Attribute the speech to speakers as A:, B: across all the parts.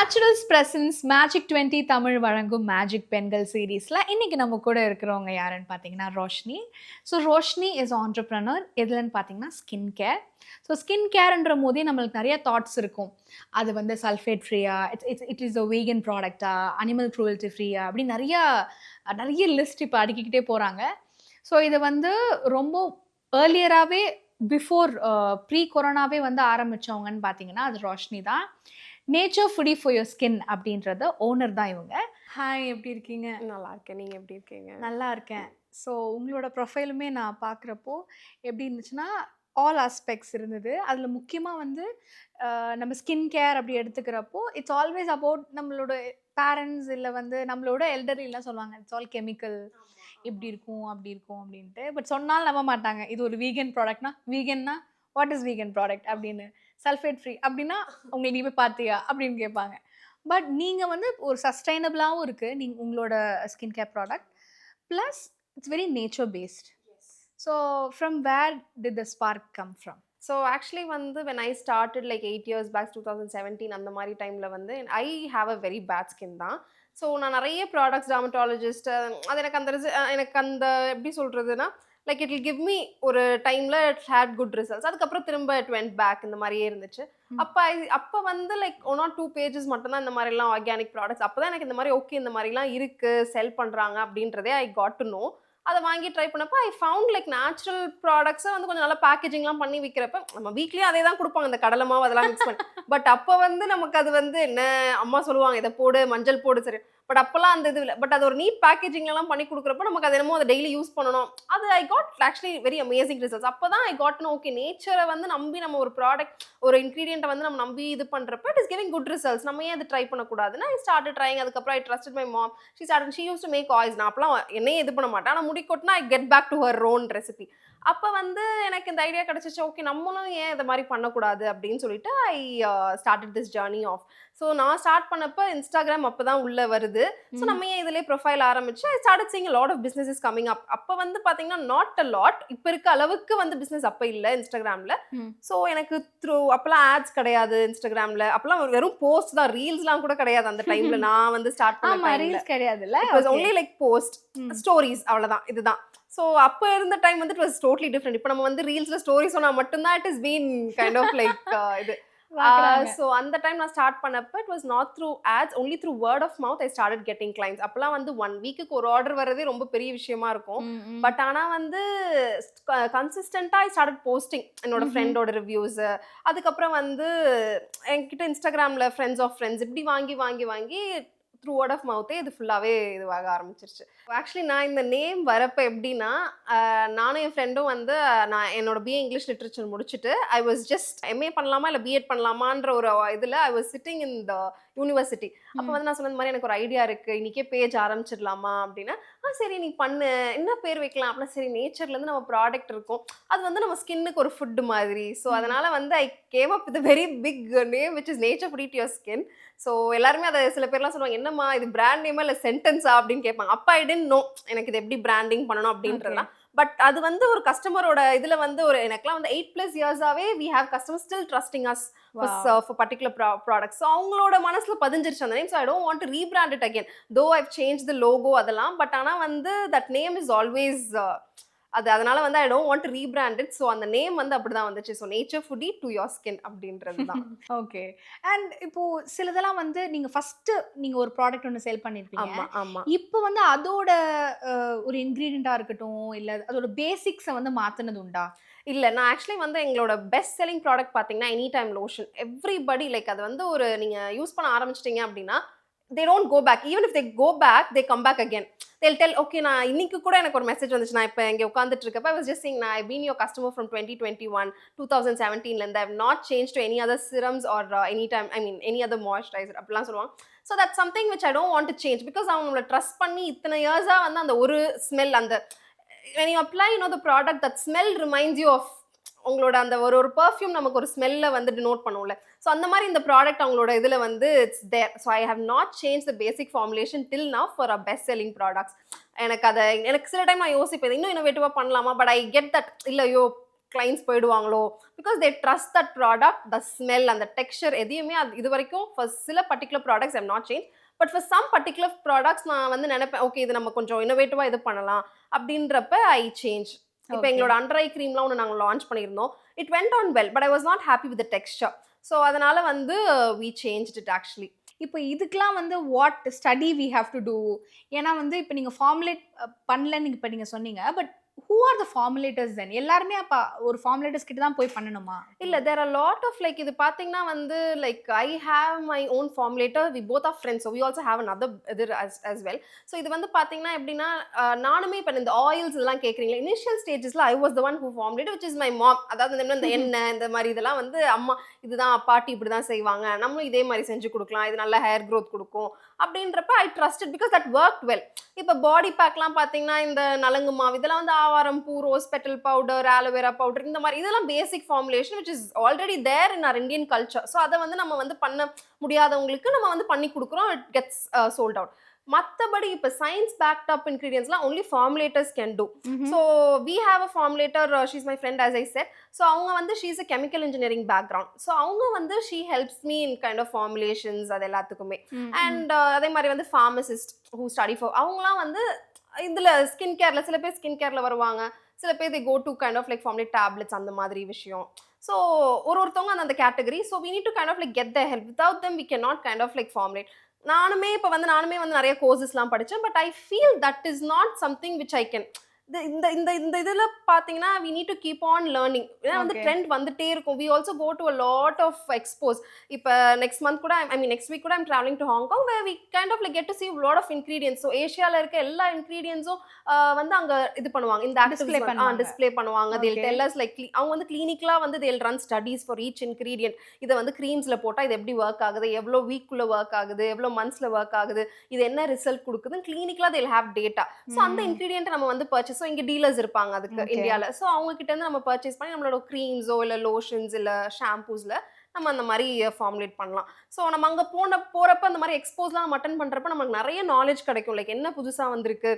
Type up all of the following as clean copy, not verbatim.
A: Naturals presence magic 20 Tamil வழங்கும் magic பெண்கள் சீரீஸில் இன்றைக்கி நம்ம கூட இருக்கிறவங்க யாருன்னு பார்த்தீங்கன்னா Roshini. So Roshini is entrepreneur. எதுலன்னு பார்த்தீங்கன்னா ஸ்கின் கேர். ஸோ ஸ்கின் கேர்ன்ற போதே நம்மளுக்கு நிறைய தாட்ஸ் இருக்கும். அது வந்து சல்ஃபேட் ஃப்ரீயா, இட் இஸ் அ வீகன் ப்ராடக்டா, அனிமல் க்ரூவல்ட்டி ஃப்ரீயா, அப்படி நிறைய லிஸ்ட் இப்போ அடுக்கிக்கிட்டே போகிறாங்க. ஸோ இதை வந்து ரொம்ப ஏர்லியராகவே பிஃபோர் ப்ரீ கொரோனாவே வந்து ஆரம்பித்தவங்கன்னு பார்த்தீங்கன்னா அது ரோஷினி தான். Nature foodie for your skin அப்படின்றத ஓனர் தான் இவங்க. ஹாய், எப்படி இருக்கீங்க?
B: நல்லா இருக்கேன். நீங்கள் எப்படி இருக்கீங்க?
A: நல்லா இருக்கேன். ஸோ உங்களோட ப்ரொஃபைலுமே நான் பார்க்குறப்போ எப்படி இருந்துச்சுன்னா ஆல் ஆஸ்பெக்ட்ஸ் இருந்தது. அதில் முக்கியமாக வந்து நம்ம ஸ்கின் கேர் அப்படி எடுத்துக்கிறப்போ இட்ஸ் ஆல்வேஸ் அபவுட் நம்மளோட பேரண்ட்ஸ் இல்லை வந்து நம்மளோட எல்டர்லாம் சொல்லுவாங்க இட்ஸ் ஆல் கெமிக்கல், இப்படி இருக்கும் அப்படி இருக்கும் அப்படின்ட்டு. பட் சொன்னாலும் நம்ப மாட்டாங்க. இது ஒரு வீகன் ப்ராடக்ட்னா வீகன்னா வாட் இஸ் வீகன் ப்ராடக்ட் அப்படின்னு, சல்ஃபேட் ஃப்ரீ அப்படின்னா உங்களுக்கு நீ போய் பார்த்தியா அப்படின்னு கேட்பாங்க. பட் நீங்கள் வந்து ஒரு சஸ்டைனபிளாகவும் இருக்குது நீங்கள் உங்களோட skin care product, plus it's very nature based. So from where did the spark come from?
B: So actually வந்து when I started like 8 years back 2017 அந்த மாதிரி டைமில் வந்து I have a very bad skin தான். ஸோ நான் நிறைய products dermatologist அது எனக்கு அந்த எப்படி சொல்கிறதுனா like it will give me ஒரு டைமில் இட் ஹேட் குட் ரிசல்ட்ஸ். அதுக்கப்புறம் திரும்ப இட் வென்ட் பேக் இந்த மாதிரியே இருந்துச்சு. அப்போ வந்து லைக் 1 or 2 பேஜஸ் மட்டும்தான் இந்த மாதிரிலாம் ஆர்கானிக் ப்ராடக்ட்ஸ். அப்போ தான் எனக்கு இந்த மாதிரி ஓகே இந்த மாதிரிலாம் இருக்குது செல் பண்ணுறாங்க அப்படின்றதே ஐ காட் டு நோ. அதை வாங்கி ட்ரை பண்ணப்போ ஐ ஃபவுண்ட் லைக் நேச்சுரல் ப்ராடக்ட்ஸை வந்து கொஞ்சம் நல்லா பேக்கேஜிங்லாம் பண்ணி விற்கிறப்ப நம்ம வீக்லியும் அதே தான் கொடுப்பாங்க, இந்த கடலை மாவு அதெல்லாம் மிக்ஸ் பண்ணி. பட் அப்போ வந்து நமக்கு அது வந்து என்ன அம்மா சொல்லுவாங்க இதை போடு மஞ்சள் போடு சரி. பட் அப்போல்லாம் அந்த இது இல்லை. பட் அது ஒரு நீட் பேக்கேஜிங்லாம் பண்ணி கொடுக்குறப்ப நமக்கு அது என்னமோ அதை டெய்லி யூஸ் பண்ணணும். அது I got actually very amazing results. அப்போ தான் ஐ காட்னு ஓகே நேச்சரை வந்து நம்பி நம்ம ஒரு ப்ராடக்ட் ஒரு இன்க்ரீடியண்ட்டை வந்து நம்ம நம்பி இது பண்ணுறப்ப it is giving good results. நம்ம ஏன் அது ட்ரை பண்ணக்கூடாதுன்னா ஐ ஸ்டார்ட் ட்ரைங். அதுக்கப்புறம் I trusted my mom. She use to make oils. நான் அப்பெல்லாம் என்னையே இது பண்ண மாட்டேன். ஆனால் முடி கொட்டினா I get back to her own recipe. அப்போ வந்து எனக்கு இந்த ஐடியா கிடச்சிச்சு ஓகே நம்மளும் ஏன் இதை மாதிரி பண்ணக்கூடாது அப்படின்னு சொல்லிட்டு I started this journey of. So நான் ஸ்டார்ட் பண்ணப்போ இன்ஸ்டாகிராம் அப்போ தான் உள்ளே வருது. ஸோ நம்ம ஏன் இதிலே ப்ரொஃபைல் ஆரம்பிச்சு I started seeing lot of businesses coming up. அப்போ வந்து பார்த்தீங்கன்னா நாட் அ லாட், இப்போ இருக்க அளவுக்கு வந்து பிஸ்னஸ் அப்போ இல்லை இன்ஸ்டாகிராமில். ஸோ எனக்கு அப்போல்லாம் ஆட்ஸ் கிடையாது இன்ஸ்டாகிராமில். அப்போல்லாம் வெறும் போஸ்ட் தான், ரீல்ஸ்லாம் கூட கிடையாது அந்த டைமில் நான் வந்து ஸ்டார்ட் பண்ண.
A: ரீல்ஸ் கிடையாதுல்ல,
B: ஒன்லி லைக் போஸ்ட் ஸ்டோரிஸ் அவ்வளோதான். இதுதான். ஸோ அப்போ இருந்த டைம் வந்து இட் வாஸ் டோட்லி டிஃப்ரெண்ட். இப்போ நம்ம வந்து ரீல்ஸில் ஸ்டோரி சொன்னால் மட்டும்தான் it is been kind of like இது. ஸோ அந்த டைம் நான் ஸ்டார்ட் பண்ணப்போ it was not through ads, only through word of mouth I started getting clients. அப்போலாம் வந்து 1 வீக்குக்கு ஒரு ஆர்டர் வரதே ரொம்ப பெரிய விஷயமா இருக்கும். பட் ஆனால் வந்து கன்சிஸ்டண்ட்டாக ஐ ஸ்டார்டட் போஸ்டிங் என்னோட ஃப்ரெண்டோட ரிவ்யூஸ். அதுக்கப்புறம் வந்து என்கிட்ட இன்ஸ்டாகிராமில் ஃப்ரெண்ட்ஸ் ஆஃப் ஃப்ரெண்ட்ஸ் இப்படி வாங்கி வாங்கி வாங்கி த்ரூ வேர்ட் ஆஃப் மவுத்தே இது ஃபுல்லாகவே இதுவாக ஆரம்பிச்சிருச்சு. ஆக்சுவலி நான் இந்த நேம் வரப்போ எப்படின்னா நானும் என் ஃப்ரெண்டும் வந்து நான் என்னோட பிஏ இங்கிலீஷ் லிட்ரேச்சர் முடிச்சுட்டு ஐ வாஸ் ஜஸ்ட் எம்ஏ பண்ணலாமா இல்லை பிஎட் பண்ணலாமான்ற ஒரு இதில் I was sitting in the university. அப்போ வந்து நான் சொன்ன மாதிரி எனக்கு ஒரு ஐடியா இருக்குது, இன்றைக்கே பேஜ் ஆரம்பிச்சிடலாமா அப்படின்னா சரி நீ பண்ணு, என்ன பேர் வைக்கலாம் அப்படின்னா சரி நேச்சர்லேருந்து நம்ம ப்ராடக்ட் இருக்கும், அது வந்து நம்ம ஸ்கின்னுக்கு ஒரு ஃபுட்டு மாதிரி. ஸோ அதனால் வந்து I came up with very big name which is nature foodie to your skin. So எல்லாருமே அதை சில பேர்லாம் சொல்லுவாங்க என்னம்மா இது பிராண்ட் நேமா இல்லை சென்டென்ஸா அப்படின்னு கேட்பாங்க. அப்போ ஐ டென்ட் நோ எனக்கு இது எப்படி பிராண்டிங் பண்ணணும் அப்படின்றதுலாம். பட் அது வந்து ஒரு கஸ்டமரோட இதில் வந்து ஒரு எனக்குலாம் வந்து 8+ இயர்ஸாகவே we have customer still trusting us for particular products. So அவங்களோட மனசில் பதிஞ்சிருச்சு அந்த name. So I don't want to rebrand it again though I've change the logo அதெல்லாம். பட் ஆனால் வந்து தட் நேம் இஸ் ஆல்வேஸ் அதனால வந்து I don't want to rebrand it. So அந்த நேம் வந்து அப்படிதான் வந்துச்சு. So nature foodie to your skin அப்படின்றது தான்.
A: ஓகே. அண்ட் இப்போ சிலதெல்லாம் வந்து நீங்க ஃபர்ஸ்ட் நீங்க ஒரு ப்ராடக்ட் ஒன்று சேல் பண்ணிருப்பீங்க.
B: ஆமா ஆமா.
A: இப்போ வந்து அதோட ஒரு இன்கிரீடியண்டா இருக்கட்டும் இல்லை அதோட பேசிக்ஸை வந்து மாத்தினது உண்டா?
B: இல்லை, நான் ஆக்சுவலி வந்து எங்களோட பெஸ்ட் செல்லிங் ப்ராடக்ட் பார்த்தீங்கன்னா any time lotion. Everybody like அது வந்து ஒரு நீங்கள் யூஸ் பண்ண ஆரம்பிச்சிட்டிங்க அப்படின்னா they don't go back. Even if they go back, they come back again. They'll tell, okay, நான் இன்னைக்கு கூட எனக்கு ஒரு மெசேஜ் வந்துச்சு. நான் இப்போ இங்கே உட்காந்துட்டு இருக்கப்ப I was just saying, I've been your customer from 2021, 2017 I have not changed to any other serums or anytime, I mean any other moisturizer அப்படிலாம் சொல்லுவாங்க. So that's something which I don't want to change because அவங்க நம்மளை trust பண்ணி இத்தனை இயர்ஸாக வந்து அந்த ஒரு ஸ்மெல் அந்த when you apply the product, that smell reminds you of உங்களோட அந்த ஒரு பர்ஃப்யூம் நமக்கு ஒரு ஸ்மெல்ல வந்து டினோட் பண்ணும்ல. ஸோ அந்த மாதிரி இந்த ப்ராடக்ட் அவங்களோட இதில் வந்து it's there. So I have not change the basic formulation till now for a best selling products. எனக்கு சில டைம் நான் யோசிப்பேன் இன்னும் இன்னோவேட்டிவாக பண்ணலாமா. பட் ஐ கெட் தட் இல்லையோ கிளைண்ட்ஸ் போயிடுவாங்களோ, because they trust that product, the smell, அந்த டெக்ஸ்சர் எதையுமே அது இது வரைக்கும் ஃபார் சில particular products I'm not change. But for some particular products நான் வந்து நினைப்பேன், ஓகே இது நம்ம கொஞ்சம் இன்னோவேட்டிவா இது பண்ணலாம் அப்படின்றப்ப ஐ சேஞ்ச். இப்போ எங்களோட அண்டர் ஐ க்ரீம்லாம் ஒன்று நாங்கள் லான்ச் பண்ணியிருந்தோம். It went on well, but I was not happy with the texture. So அதனால வந்து வி சேஞ்ச்ட் இட் ஆக்சுவலி.
A: இப்போ இதுக்கெல்லாம் வந்து what study we have to do? ஏன்னா வந்து இப்போ நீங்க ஃபார்முலேட் பண்ணலன்னு இப்போ நீங்க சொன்னீங்க. But who are the formulators then? எல்லாருமே அப்ப ஒரு ஃபார்முலேட்டர்ஸ் கிட்ட தான் போய் பண்ணணுமா?
B: இல்ல, there are lot of like இது பார்த்தீங்கன்னா வந்து like I have my own ஃபார்முலேட்டர். We both are friends. So we also have another இது as well. ஸோ இது வந்து பார்த்தீங்கன்னா எப்படின்னா, நானுமே இப்போ இந்த ஆயில்ஸ் இதெல்லாம் கேட்குறீங்களா, இனிஷியல் ஸ்டேஜஸ்ல I was the one who formulate, which is my mom. அதாவது இந்த எண்ணெய் இந்த மாதிரி இதெல்லாம் வந்து அம்மா இதுதான் பாட்டி இப்படி தான் செய்வாங்க, நம்மளும் இதே மாதிரி செஞ்சு கொடுக்கலாம், இது நல்ல ஹேர் க்ரோத் கொடுக்கும் அப்படின்றப்ப ஐ trusted because that work well. இப்போ பாடி பேக்லாம் பார்த்தீங்கன்னா இந்த நலங்கு மாவு இதெல்லாம் வந்து ஆவாரம் பூ, rose petal powder, aloe vera powder, இந்த மாதிரி இதெல்லாம் basic formulation which is already there in our Indian culture. So அதை வந்து நம்ம வந்து பண்ண முடியாதவங்களுக்கு நம்ம வந்து பண்ணி கொடுக்குறோம். It gets sold out. மற்றபடி இப்போ சயின்ஸ் பேக்ட் அப் இன்க்ரீடியன்ஸ்லாம் only formulators can do. So we have a formulator, she is my friend as I said. So அவங்க வந்து she is a chemical engineering background. So அவங்க வந்து she helps me in kind of formulations அது எல்லாத்துக்குமே. And அதே மாதிரி வந்து pharmacist who study for அவங்களாம் வந்து இதில் ஸ்கின் கேரில் சில பேர் ஸ்கின் கேரில் வருவாங்க, சில பேர் they go to kind of like formulate tablets அந்த மாதிரி விஷயம். ஸோ ஒருத்தவங்க அந்த category. So we need to kind of like get their help. Without them we cannot kind of like formulate. நானுமே வந்து நிறைய கோர்சஸ்லாம் படித்தேன். But I feel that is not something which I can இந்த இந்த இந்த இதில் பார்த்தீங்கன்னா we need to keep on learning. ஏன்னா வந்து ட்ரெண்ட் வந்துட்டே இருக்கும். we also go to a lot of expos. இப்போ next month கூட next week கூட I'm traveling to Hong Kong where we kind of like get to see a lot of ingredients. So ஏஷியாவில் இருக்க எல்லா இன்க்ரீடியன்ஸும் வந்து அங்கே இது பண்ணுவாங்க, இந்த டிஸ்பிளே பண்ணுவாங்க. they'll tell us like அவங்க வந்து கிளினிக்கலாக வந்து they'll run studies for each ingredient. இதை வந்து க்ரீம்ஸில் போட்டால் இது எப்படி ஒர்க் ஆகுது, எவ்வளோ வீக்குள்ளே ஒர்க் ஆகுது, எவ்வளோ மந்த்ஸில் ஒர்க் ஆகுது, இது என்ன ரிசல்ட் கொடுக்குதுன்னு கிளினிக்கலாக they'll have data. ஸோ அந்த இன்க்ரீடியன்ட்டை நம்ம வந்து பர்ச்சேஸ். ஸோ இங்கே டீலர்ஸ் இருப்பாங்க அதுக்கு இந்தியாவில். ஸோ அவங்க கிட்ட இருந்து நம்ம பர்ச்சேஸ் பண்ணி நம்மளோட க்ரீம்ஸோ இல்லை லோஷன்ஸ் இல்லை ஷாம்பூஸில் நம்ம அந்த மாதிரி ஃபார்முலேட் பண்ணலாம். ஸோ நம்ம அங்கே போகிறப்ப அந்த மாதிரி எக்ஸ்போஸ்லாம் நம்ம அட்டன் பண்ணுறப்ப நமக்கு நிறைய நாலேஜ் கிடைக்கும். லைக் என்ன புதுசாக வந்திருக்கு,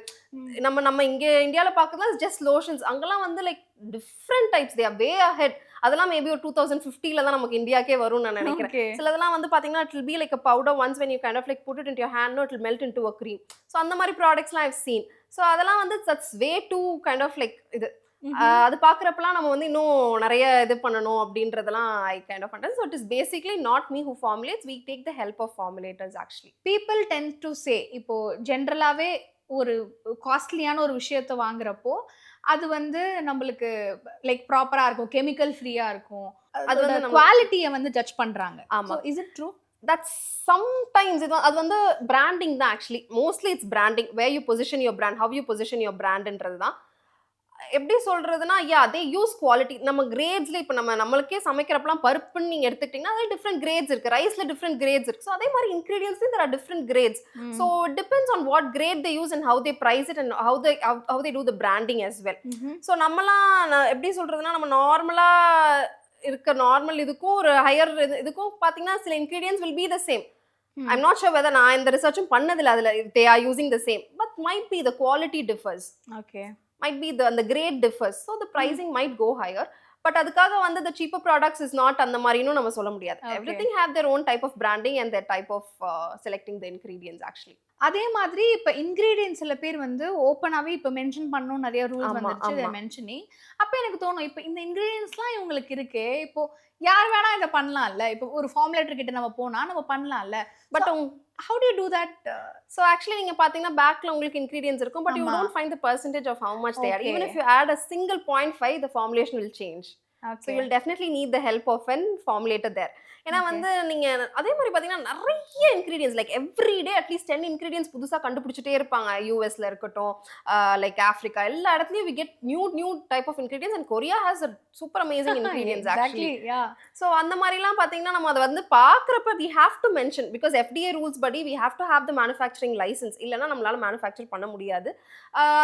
B: நம்ம இங்கே இந்தியாவில் பார்க்குறதுலாம் ஜஸ்ட் லோஷன்ஸ். அங்கெல்லாம் வந்து like different types, they are way ahead. அதெல்லாம் மேபி ஒரு 2050 தான் நமக்கு இந்தியாக்கே வரும்னு நான் நினைக்கிறேன். சிலதெல்லாம் வந்து பார்த்தீங்கன்னா it will be like a powder once when you kind of like put it into your hand, it will melt into a cream. So அந்த மாதிரி ப்ராடக்ட்ஸ்லாம் I've seen. ஸோ அதெல்லாம் வந்து that's way to kind of like இது அது பார்க்குறப்பெல்லாம் நம்ம வந்து இன்னும் நிறைய இது பண்ணணும் அப்படின்றதெல்லாம் ஐ கைண்ட் ஆஃப் பண்றேன். So it is basically not me who formulates, we take the help of formulators actually.
A: People tend to say இப்போ ஜென்ரலாகவே ஒரு காஸ்ட்லியான ஒரு விஷயத்தை வாங்குறப்போ அது வந்து நம்மளுக்கு லைக் ப்ராப்பராக இருக்கும், கெமிக்கல் ஃப்ரீயாக இருக்கும், அது வந்து குவாலிட்டியை வந்து ஜட்ஜ் பண்ணுறாங்க.
B: ஆமாம்,
A: is it true?
B: That's sometimes அது வந்து பிராண்டிங் தான் actually. Mostly it's branding, where you position your brand, how you position your பிராண்ட்ன்றது தான். எப்படி சொல்றதுன்னா, அதே யூஸ் குவாலிட்டி. நம்ம கிரேட்ஸ்ல இப்போ நம்மளுக்கே சமைக்கிறப்பலாம் பருப்புன்னு நீங்க எடுத்துக்கிட்டீங்கன்னா அதே டிஃப்ரெண்ட் கிரேட்ஸ் இருக்கு, ரைஸ்ல டிஃப்ரெண்ட் கிரேட்ஸ் இருக்கு. ஸோ அதே மாதிரி இன்கிரீடியன்ஸ்ல there are different grades. So it depends on what grade they use and how they price it and how they do the branding as well. So நம்மலாம் எப்படி சொல்றதுன்னா, நம்ம நார்மலா இருக்க நார்மல் இதுக்கும் ஒரு ஹையர் இதுக்கும் பார்த்தீங்கன்னா சில ingredients will be the same. I'm not sure whether நான் இந்த ரிசர்ச்சும் பண்ணதில்லை அதில் they are using the same, but might be the quality differs.
A: Okay.
B: Might be the grade differs, so the pricing might go higher. But அதுக்காக வந்து the cheaper products is not அந்த மாதிரின்னு நம்ம சொல்ல முடியாது. Everything have their own type of branding and their type of selecting the ingredients actually.
A: அதே மாதிரி இப்போ இன்கிரீடியன்ட் சில பேர் வந்து ஓப்பனாகவே இப்போ மென்ஷன் பண்ணணும், நிறைய ரூல்ஸ் வந்துருச்சு இதை மென்ஷனிங். அப்போ எனக்கு தோணும் இப்போ இந்த இன்கிரீடியன்ஸ்லாம் இவங்களுக்கு இருக்கு, இப்போ யார் வேணா இதை பண்ணலாம்ல, இப்போ ஒரு ஃபார்முலேட்டர் கிட்ட நம்ம போனால் நம்ம பண்ணலாம்ல. But how do you do that?
B: So actually நீங்க பாத்தீங்கன்னா பேக்ல உங்களுக்கு ingredients இருக்கும், but you don't find the percentage of how much they are. Even if you add a single 0.5, the formulation will change. So you will definitely need the help of an formulator there. ஏன்னா வந்து நீங்க அதே மாதிரி பாத்தீங்கன்னா நிறைய ingredients like every day at least 10 ingredients புதுசா கண்டுபிடிச்சிட்டே இருப்பாங்க. யூஎஸ்ல இருக்கட்டும், லைக் ஆப்பிரிக்கா, எல்லா இடத்துலயும் we get new type of ingredients and Korea has a super amazing ingredients actually. So அந்த மாதிரிலாம் பாத்தீங்கன்னா நம்ம அதை வந்து பார்க்குறப்ப we have to mention because FDA rules படி we have to have the manufacturing license. இல்லைன்னா நம்மளால மேனுஃபேக்சர் பண்ண முடியாது.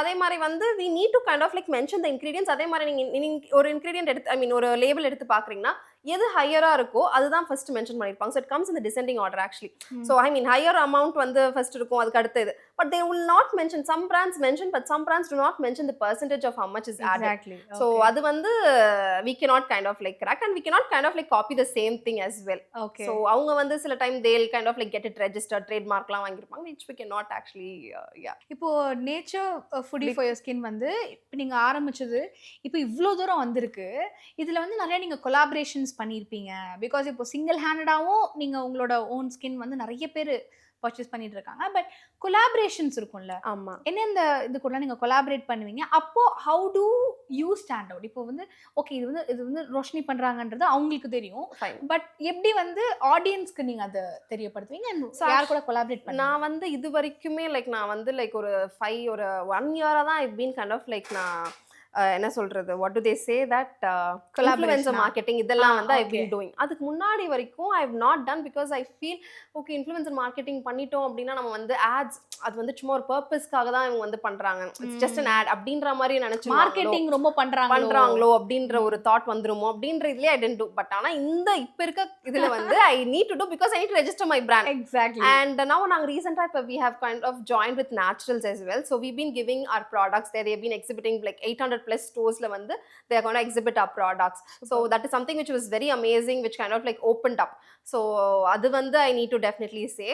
B: அதே மாதிரி வந்து we need to kind of like mention the ingredients. அதே மாதிரி நீங்க ஒரு இன்கிரீடியன்ட் எடுத்து ஒரு லேபிள் எடுத்து பாக்குறீங்கன்னா எது ஹையரா இருக்கோ அதுதான் ஃபர்ஸ்ட் மென்ஷன் பண்ணிருப்பாங்க. So it comes in the descending order actually. So I mean higher amount வந்து ஃபர்ஸ்ட் இருக்கும், அதுக்கு அடுத்தது. But they will not mention, some brands mention but some brands do not mention the percentage of how much is added.
A: Exactly.
B: So அது வந்து we cannot kind of like crack, and we cannot kind of like copy the same thing as well.
A: Okay.
B: So அவங்க வந்து சில time they'll kind of like get it registered, trademarkலாம் வாங்கியிருப்பாங்க, which we cannot actually yeah.
A: இப்போ nature foodie for your skin வந்து இப்போ நீங்க ஆரம்பிச்சது இப்போ இவ்வளோ தூரம் வந்திருக்கு. இதுல வந்து நிறைய நீங்க கொலாபரேஷன்ஸ் பண்ணியிருப்பீங்க. பிகாஸ் இப்போ சிங்கிள் ஹேண்டடாவும் நீங்க உங்களோட ஓன் ஸ்கின் வந்து நிறைய பேர் பர்ச்சேஸ் பண்ணிட்டு இருக்காங்க. பட் கொலாபரேஷன்ஸ் இருக்கும்ல,
B: ஆமா.
A: என்னெந்த இது கூட நீங்க கொலாபரேட் பண்ணுவீங்க? அப்போ how to you stand out? இப்போ வந்து ஓகே இது வந்து ரோஷினி பண்றாங்கன்றது அவங்களுக்கு தெரியும்.
B: Fine.
A: பட் எப்படி வந்து ஆடியன்ஸ்க்கு நீங்க அதை தெரியப்படுத்துவீங்க? And
B: So,
A: யார் கூட கொலாபரேட் பண்ணுவீங்க?
B: நான் வந்து இது வரைக்குமே லைக் நான் வந்து லைக் ஒரு 1 இயரா தான் I been kind of like நான் என்ன சொல்றது, what do they say that influencer marketing இதெல்லாம் வந்து ஐ பீன் டூயிங். அதுக்கு முன்னாடி வரைக்கும் I have not done, because I feel okay influencer marketing பண்ணிட்டோம் அப்படின்னா நம்ம வந்து ஆட்ஸ் அது வந்து சும்மா ஒரு பர்பஸ்க்காக தான் இவங்க வந்து பண்றாங்க, இட்ஸ் ஜஸ்ட் an ad அப்படின்ற மாதிரி நினைச்சு
A: மார்க்கெட்டிங் ரொம்ப
B: பண்றாங்களோ அப்படின்ற ஒரு தாட் வந்துருமோ அப்படின்ற இதுலயே ஐ டென்ட் டூ. பட் ஆனா இப்ப இருக்க இதுல வந்து I need to do, because I need to register my brand.
A: Exactly.
B: And now நாங்க ரீசெண்டா இப்ப we have kind of joined with Naturals as well, so we've been giving our products there. They've been exhibiting like 800 plus stores la வந்து they are going to exhibit our products. So that is something which was very amazing, which kind of like opened up. So அது வந்து I need to definitely say.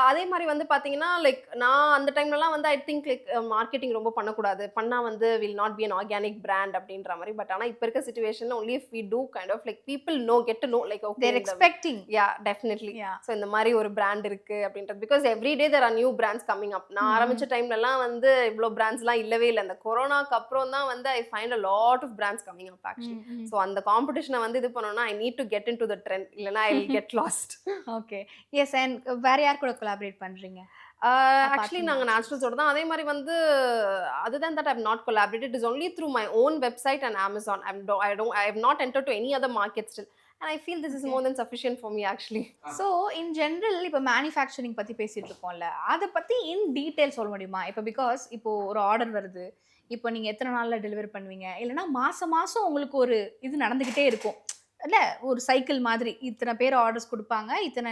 B: அதே மாதிரி வந்து பாத்தீங்கன்னா like நான் அந்த டைம்லலாம் வந்து ஐ திங்க் லைக் மார்க்கெட்டிங் ரொம்ப பண்ணக்கூடாது, பண்ணா வந்து will not be an organic brand அப்படின்ற மாதிரி. பட் ஆனா இப்ப இருக்க சிச்சுவேஷன்ல only if we do kind of like people know, get to know like okay
A: they're expecting.
B: yeah definitely.
A: Yeah.
B: So இந்த மாதிரி ஒரு பிராண்ட் இருக்கு அப்படின்றது, because every day there are new brands coming up. நான் ஆரம்பிச்ச டைம்லலாம் வந்து இவ்ளோ பிராண்ட்ஸ்லாம் இல்லவே இல்லை. அந்த கொரோனாக்கு அப்புறம் தான் வந்து I find a lot of brands coming up actually. So அந்த காம்படிஷனை வந்து இது பண்ணனும்னா I need to get into the trend, இல்லனா I'll get lost.
A: Okay. Yes, and வேற யார் கூட கொலாபரேட் பண்றீங்க?
B: Actually நாங்க Naturalsோட தான். அதே மாதிரி வந்து other than that I have not collaborated. It is only through my own website and Amazon. I have not entered to any other market still, and I feel this is more than sufficient for me actually.
A: So in general இப்போ manufacturing பத்தி பேசிட்டு இருக்கோம்ல, அதை பத்தி in detail சொல்ல முடியுமா? இப்போ because இப்போ ஒரு ஆர்டர் வருது, இப்போ நீங்க எத்தனை நாள்ல டெலிவரி பண்ணுவீங்க, இல்லைன்னா மாசம் மாசம் உங்களுக்கு ஒரு இது நடந்துகிட்டே இருக்கும் இல்ல, ஒரு சைக்கிள் மாதிரி இத்தனை பேர் ஆர்டர்ஸ் கொடுப்பாங்க, இத்தனை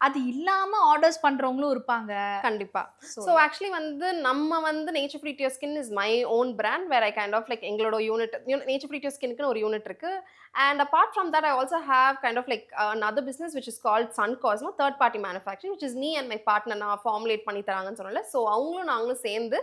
A: அது இல்லாம ஆர்டர்ஸ் பண்றவங்களும் இருப்பாங்க.
B: கண்டிப்பா. So actually வந்து நம்ம வந்து Nature Free to Your Skin is my own brand, where I kind of like எங்களோட unit Nature Free to Your Skin க்கு ஒரு யூனிட் இருக்கு. And apart from that I also have kind of like another business which is called Sun Cosmo, third party manufacturing, which is me and my partner நான் formulate பண்ணி தராங்கன்னு சொன்னல. So அவங்களும் நாங்களும் சேர்ந்து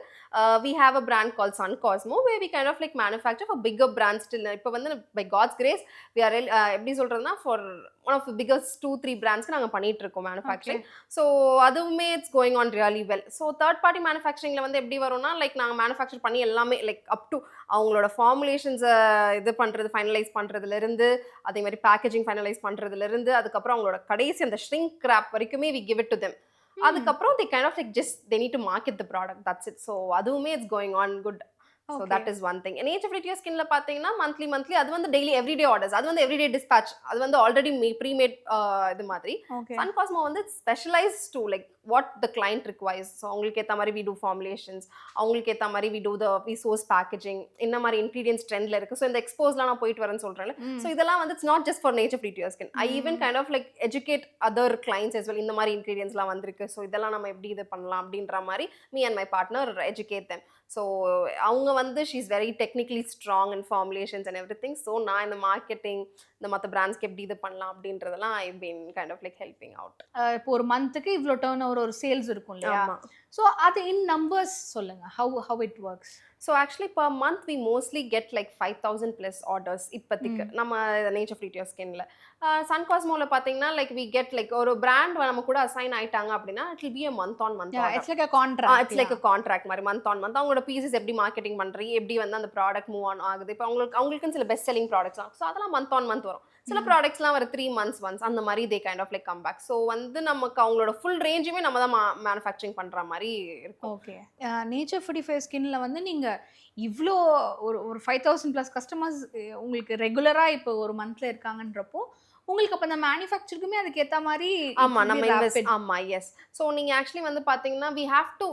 B: we have a brand called Sun Cosmo, where we kind of like manufacture for bigger brands still. இப்போ வந்து by God's grace we are எப்படி சொல்றதுன்னா for one of the biggest 2-3 brands நாங்க பண்ணிட்டு இருக்கோம் manufacturing. So அதுவுமே it's going on really well. So third party manufacturingல வந்து எப்படி வரும்னா லைக் நாங்க manufacture பண்ணி எல்லாமே லைக் up to அவங்களோட formulations இது பண்றது ஃபைனலைஸ் பண்றதுல இருந்து, அதே மாதிரி பேக்கேஜிங் ஃபைனலைஸ் பண்றதுல இருந்து, அதுக்கப்புறம் அவங்களோட கடைசி அந்த shrink wrap வரைக்குமே we give it to them. அதுக்கப்புறம் they kind of like just they need to market the product, that's it. So அதுவுமே it's going on good. So that is one thing. Nature Free to Your Skin ல பாத்தீங்கன்னா monthly அது வந்து daily everyday orders, அது வந்து everyday dispatch, அது வந்து already pre-made இது மாதிரி. Sun Cosmo வந்து specialized to like what the client requires. So அவங்களுக்கு ஏத்த மாதிரி we do formulations, அவங்களுக்கு ஏத்த மாதிரி we source packaging, என்ன மாதிரி ingredients trendல இருக்கு. So இந்த expose-லாம் நான் போயிட்டு வரேன்னு சொல்றேன்ல. So இதெல்லாம் வந்து it's not just for Nature Free to Your Skin. I even kind of like educate other clients as well. இந்த மாதிரி ingredients-லாம் வந்திருக்கு, so இதெல்லாம் நம்ம எப்படி இது பண்ணலாம் அப்படின்ற மாதிரி me and my partner educate them. So அவங்க வந்து she is very technically strong in formulations and everything. So நான் இந்த மார்க்கெட்டிங் இந்த மற்ற பிராண்ட்ஸ்க்கு எப்படி இது பண்ணலாம் அப்படின்றதெல்லாம் I've been kind of like helping out.
A: இப்போ ஒரு மந்த்துக்கு இவ்வளோ டர்ன் ஓவர் ஒரு சேல்ஸ் இருக்கும் இல்லையா? ஸோ அது இன் நம்பர்ஸ் சொல்லுங்க, how it works.
B: So actually per month we mostly get like 5,000 plus orders இப்போதைக்கு நம்ம Nature Free to Your Skin-ல. Sun Cosmo-ல பார்த்தீங்கன்னா like we get like ஒரு brand நம்ம கூட assign ஆயிட்டாங்க அப்படின்னா it will be a month on month order.
A: It's like a contract.
B: It's like a contract மாதிரி month on month அவங்களோட pieces எப்படி marketing பண்றீங்க, எப்படி வந்து அந்த ப்ராடக்ட் மூவ் ஆன் ஆகுது. இப்போ அவங்களுக்குன்னு சில பெஸ்ட் செல்லிங் ப்ராடக்ட்ஸ் ஸோ அதெல்லாம் month on month வரும். சில ப்ராடக்ட்ஸ்லாம் ஒரு 3 months once அந்த மாதிரி they kind of like come back. So வந்து நமக்கு அவங்களோட ஃபுல் ரேஞ்சுமே நம்ம தான் மேனுஃபேக்சரிங் பண்ற மாதிரி இருக்கும்.
A: ஓகே. நேச்சர் ஃப்ரீ ஃபேர் ஸ்கின்ல வந்து நீங்க இவ்வளோ ஒரு 5,000 ப்ளஸ் கஸ்டமர்ஸ் உங்களுக்கு ரெகுலரா இப்போ ஒரு மந்த்ல இருக்காங்கன்றப்போ உங்களுக்கு அப்ப அந்த மேனுஃபேக்சருக்குமே அதுக்கு ஏத்த மாதிரி
B: ஆமா நம்ம இன்வெஸ்ட் ஆமா எஸ். ஸோ நீங்க ஆக்சுவலி வந்து பாத்தீங்கன்னா we have to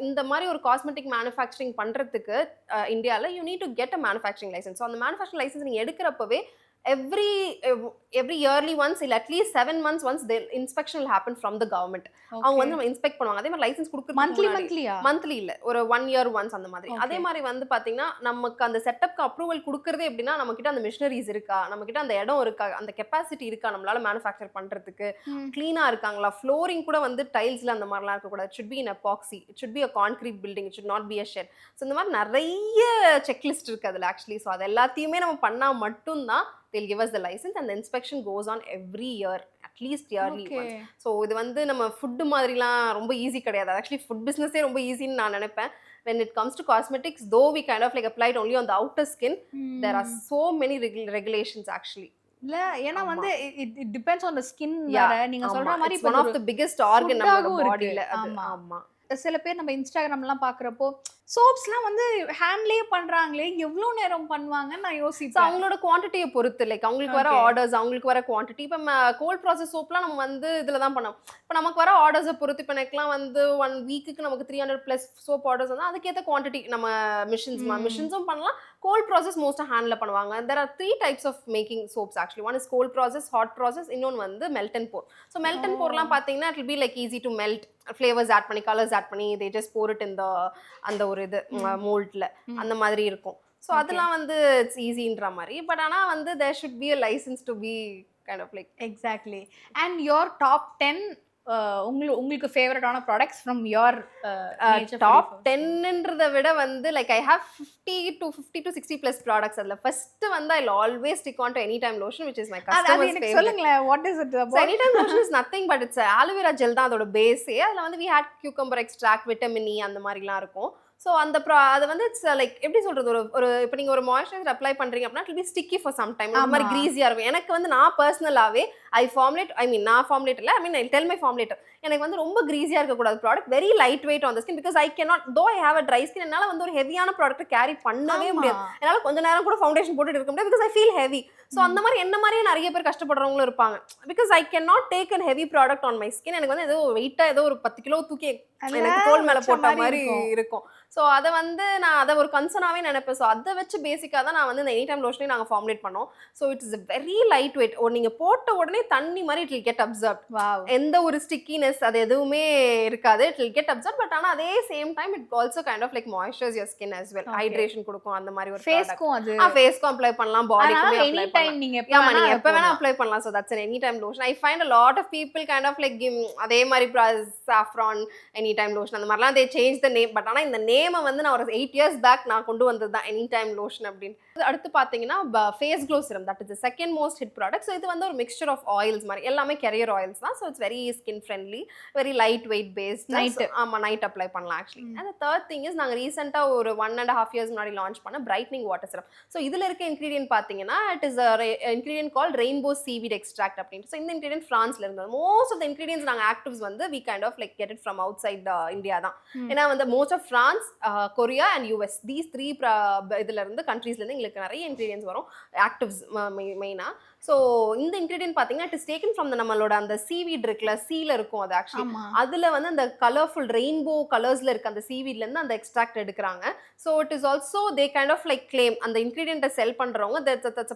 B: இந்த மாதிரி ஒரு காஸ்மெட்டிக் மேனுஃபேக்சரிங் பண்றதுக்கு இந்தியால you need to get a manufacturing license. So அந்த மேனுஃபேக்சரிங் லைசன்ஸ் நீங்க எடுக்கிறப்பவே every yearly once இல்ல at least 7 months once the inspection will happen from the government. அவங்க வந்து நம்ம இன்ஸ்பெக்ட் பண்ணுவாங்க. அதே மாதிரி லைசன்ஸ் கொடுக்கறதுக்கு
A: மந்த்லியா?
B: மந்த்லி இல்ல, ஒரு 1 year once அந்த மாதிரி. அதே மாதிரி வந்து பாத்தீங்கன்னா நமக்கு அந்த செட்டப்க்கு அப்ரூவல் கொடுக்கறதே எப்படின்னா நம்ம கிட்ட அந்த மிஷினரிஸ் இருக்கா, நம்ம கிட்ட அந்த இடம் இருக்கா, அந்த கெப்பாசிட்டி இருக்கா நம்மளால மேனுஃபேக்சர் பண்றதுக்கு, கிளீனா இருக்காங்களா, ஃப்ளோரிங் கூட வந்து டைல்ஸ்ல அந்த மாதிரிலாம் இருக்கக்கூடாது. It should be in epoxy, it should be a concrete building, it should not be a shed. So இந்த மாதிரி நிறைய செக்லிஸ்ட் இருக்கு அதுல ஆக்சுவலி. ஸோ அது எல்லாத்தையுமே நம்ம பண்ணா மட்டும்தான் they'll give us the license and the inspection goes on every year, at least yearly once. So இது வந்து நம்ம ஃபுட் மாதிரிலாம் ரொம்ப ஈஸி கிடையாது. ஆக்சுவலி ஃபுட் பிசினஸே ரொம்ப ஈஸின்னு நான் நினைப்பேன். When it comes to cosmetics, though we kind of like applied only on the outer skin, there are so many regulations actually.
A: இல்ல ஏன்னா வந்து it depends on the skin வேற. நீங்க சொல்ற மாதிரி
B: it's one of the biggest organ நம்மளோட பாடியில. ஆமா.
A: சில பேர் நம்ம இன்ஸ்டாகிராம்லாம் பாக்குறப்போ சோப்ஸ்லாம் வந்து ஹேண்ட்லயே பண்றாங்களே, எவ்வளவு நேரம் பண்ணுவாங்கன்னு நான் யோசிப்பேன்.
B: அவங்களோட குவான்டிட்டியை பொறுத்து, லைக் அவங்களுக்கு வர ஆர்டர்ஸ், அவங்களுக்கு வர குவான்டிட்டி. இப்போ கோல்ட் ப்ராசஸ் சோப்லாம் நம்ம வந்து இதில் தான் பண்ணோம். இப்போ நமக்கு வர ஆர்டர்ஸை பொறுத்து, இப்போ எனக்குலாம் வந்து 1 வீக்குக்கு நமக்கு 300+ சோப் ஆர்டர்ஸ் வந்து அதுக்கேற்ற குவான்டிட்டி நம்ம மிஷின்ஸும் பண்ணலாம். கோல்ட் ப்ராசஸ் மோஸ்ட்டாக ஹேண்டில் பண்ணுவாங்க. there are 3 types of making soaps actually. one is cold process, hot process, இன்னொன்று வந்து melt and pour. So melt and pourலாம் பார்த்தீங்கன்னா it will be like easy to melt, flavours add பண்ணி, colours add பண்ணி, they just pour it in the அந்த ஒரு இது மோல்ட்ல அந்த மாதிரி இருக்கும். ஸோ அதெல்லாம் வந்து இட்ஸ் ஈஸின்ற மாதிரி. பட் ஆனால் வந்து there should be a license to be kind of like.
A: Exactly. And your top 10 உங்களுக்கு ஃபேவரட்டான ப்ராடக்ட்ஸ் ஃப்ரம் யுவர்
B: டாப் 10ன்றதை விட வந்து like I have 50 to 60+ products. அதில் ஃபர்ஸ்ட் வந்து I always stick on to any time lotion which is my customer's favorite.
A: சொல்லுங்களேன், what is it about?
B: Any time lotion is nothing but it's aloe vera gel தான் அதோட பேஸே. அதில் வந்து we had cucumber extract, vitamin E அந்த மாதிரிலாம் இருக்கும். So அந்த அது வந்து இட்ஸ் லைக் எப்படி சொல்றது, ஒரு இப்போ நீங்கள் ஒரு மாய்ஸ்சரைசர் அப்ளை பண்ணுறீங்க அப்படின்னா it be sticky for some time, அந்த மாதிரி கிரீஸியாக இருக்கும். எனக்கு வந்து நான் பர்சனலாகவே நான் ஃபார்முலேட் இல்லை, ஐ டெல் மை ஃபார்முலேட்டர், எனக்கு வந்து ரொம்ப கிரீஸியாக இருக்கக்கூடாது product, very light weight on the skin, because I cannot, though I have a dry skin, என்னால் வந்து ஒரு ஹெவியான ப்ராடக்ட் கேரி பண்ணவே முடியாது. என்னால் கொஞ்சம் நேரம் கூட ஃபவுண்டேஷன் போட்டுட்டு இருக்க முடியாது, because I feel heavy. So அந்த மாதிரி என்ன மாதிரியே நிறைய பேர் கஷ்டப்படுறவங்களும் இருப்பாங்க. Because I can not take an heavy product on my skin. எனக்கு வந்து ஏதோ வெயிட்டாக ஏதோ ஒரு 10 கிலோ தூக்கி எனக்கு தோல் மேலே போட்ட மாதிரி இருக்கும். ஸோ அதை வந்து நான் அதை ஒரு கன்சர்னாகவே நினைப்பேன். ஸோ அதை வச்சு பேசிக்காக தான் நான் வந்து இந்த எனி டைம் லோஷனையும் நாங்கள் ஃபார்முலேட் பண்ணோம். So it is very light wait. நீங்கள் போட்ட உடனே தண்ணி மாதிரி இட் வில் கெட் அப்சர்வ். எந்த ஒரு ஸ்டிக்கினஸ் அது எதுவுமே இருக்காது, it will get absorb. But ஆனால் அதே same time it also kind of like moisturise your skin as well, hydration கொடுக்கும். அந்த மாதிரி ஒரு
A: ஃபேஸ்க்கும் அது
B: ஃபேஸ்க்கும் அப்ளை பண்ணலாம், பாடிக்குமே அப்ளை பண்ணலாம்.
A: நீங்க
B: எப்போ வேணா அப்ளை பண்ணலாம். So that's an any time lotion. I find a lot of people kind of like அதே மாதிரி saffron எனி டைம் லோஷன் அந்த மாதிரிலாம் they change the name. But ஆனால் இந்த நேமை வந்து நான் ஒரு 8 years பேக் நான் கொண்டு வந்தது தான் எனி டைம் லோஷன் அப்படின்னு. அடுத்து பார்த்தீங்கன்னா face glow serum, that is the second most hit product. So இது வந்து ஒரு மிக்சர் ஆஃப் ஆயில்ஸ் மாதிரி, எல்லாமே கேரியர் ஆயில்ஸ் தான். So it's very skin friendly, very light weight based. Night apply பண்ணலாம் actually. And third thing is நாங்கள் ரீசெண்டாக ஒரு 1.5 years முன்னாடி லான்ச் பண்ண பிரைட்னிங் வாட்டர் சிரம். ஸோ இதில் இருக்க இன்க்ரீடியன்ட் பார்த்தீங்கன்னா it is ingredient call rainbow seaweed extract அப்படின்னு. ஸோ இந்த இன்க்ரீடியன்ட் ஃப்ரான்ஸ்ல இருந்தது. மோஸ்ட் ஆஃப் த இன்க்ரீடியன்ஸ் நாங்கள் ஆக்டிவ்ஸ் வந்து we kind of like get it from outside India தான். ஏன்னா வந்து most of France, Korea and US, these 3 இதுல இருந்து கண்ட்ரீஸ்லேருந்து எங்களுக்கு நிறைய இன்க்ரீடியன்ஸ் வரும், ஆக்டிவ்ஸ் மெயினாக. ஸோ இந்த இன்க்ரீடியன்ட் பார்த்தீங்கன்னா இட் இஸ் டேக்கன் ஃப்ரம் நம்மளோட அந்த சீவீட் இருக்குல்ல, சீல இருக்கும் அது ஆக்சுவலி. அதில் வந்து அந்த கலர்ஃபுல் ரெயின்போ கலர்ஸில் இருக்க அந்த சீவீட்லேருந்து அந்த எக்ஸ்ட்ராக்ட் எடுக்கிறாங்க. So it is also they kind of like claim, அந்த இன்க்ரீடியன்ட்டை செல் பண்ணுறவங்க, that's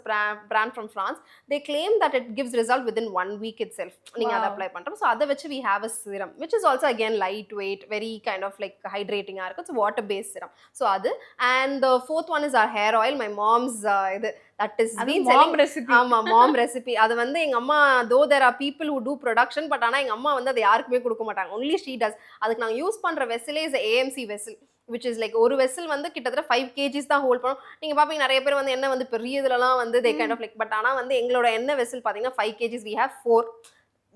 B: brand from France, they claim that it gives result within 1 week itself. நீங்கள் அதை அப்ளை பண்ணுறோம். ஸோ அதை வச்சு we have a serum which is also again light weight, very kind of like ஹைட்ரேட்டிங்காக இருக்கும். So water based serum. So அது. And the fourth one is our hair oil, my mom's இது that is been selling recipe. ஆமா, mom recipe. அது வந்து எங்க அம்மா, though there are people who do production, but ஆனா எங்க அம்மா வந்து அதை யாருக்குமே கொடுக்க மாட்டாங்க, only she does. அதுக்கு நாங்க யூஸ் பண்ற vessel is AMC vessel, which is like ஒரு வெசல் வந்து கிட்டத்தட்ட 5 kgs தான் ஹோல்ட் பண்ணும். நீங்க பாப்பீங்க நிறைய பேர் வந்து என்ன வந்து பெரிய இதுலலாம் வந்து they kind of like, but ஆனா வந்து எங்களோட எண்ணெய் வெசல் பாத்தீங்கன்னா 5 kgs. we have 4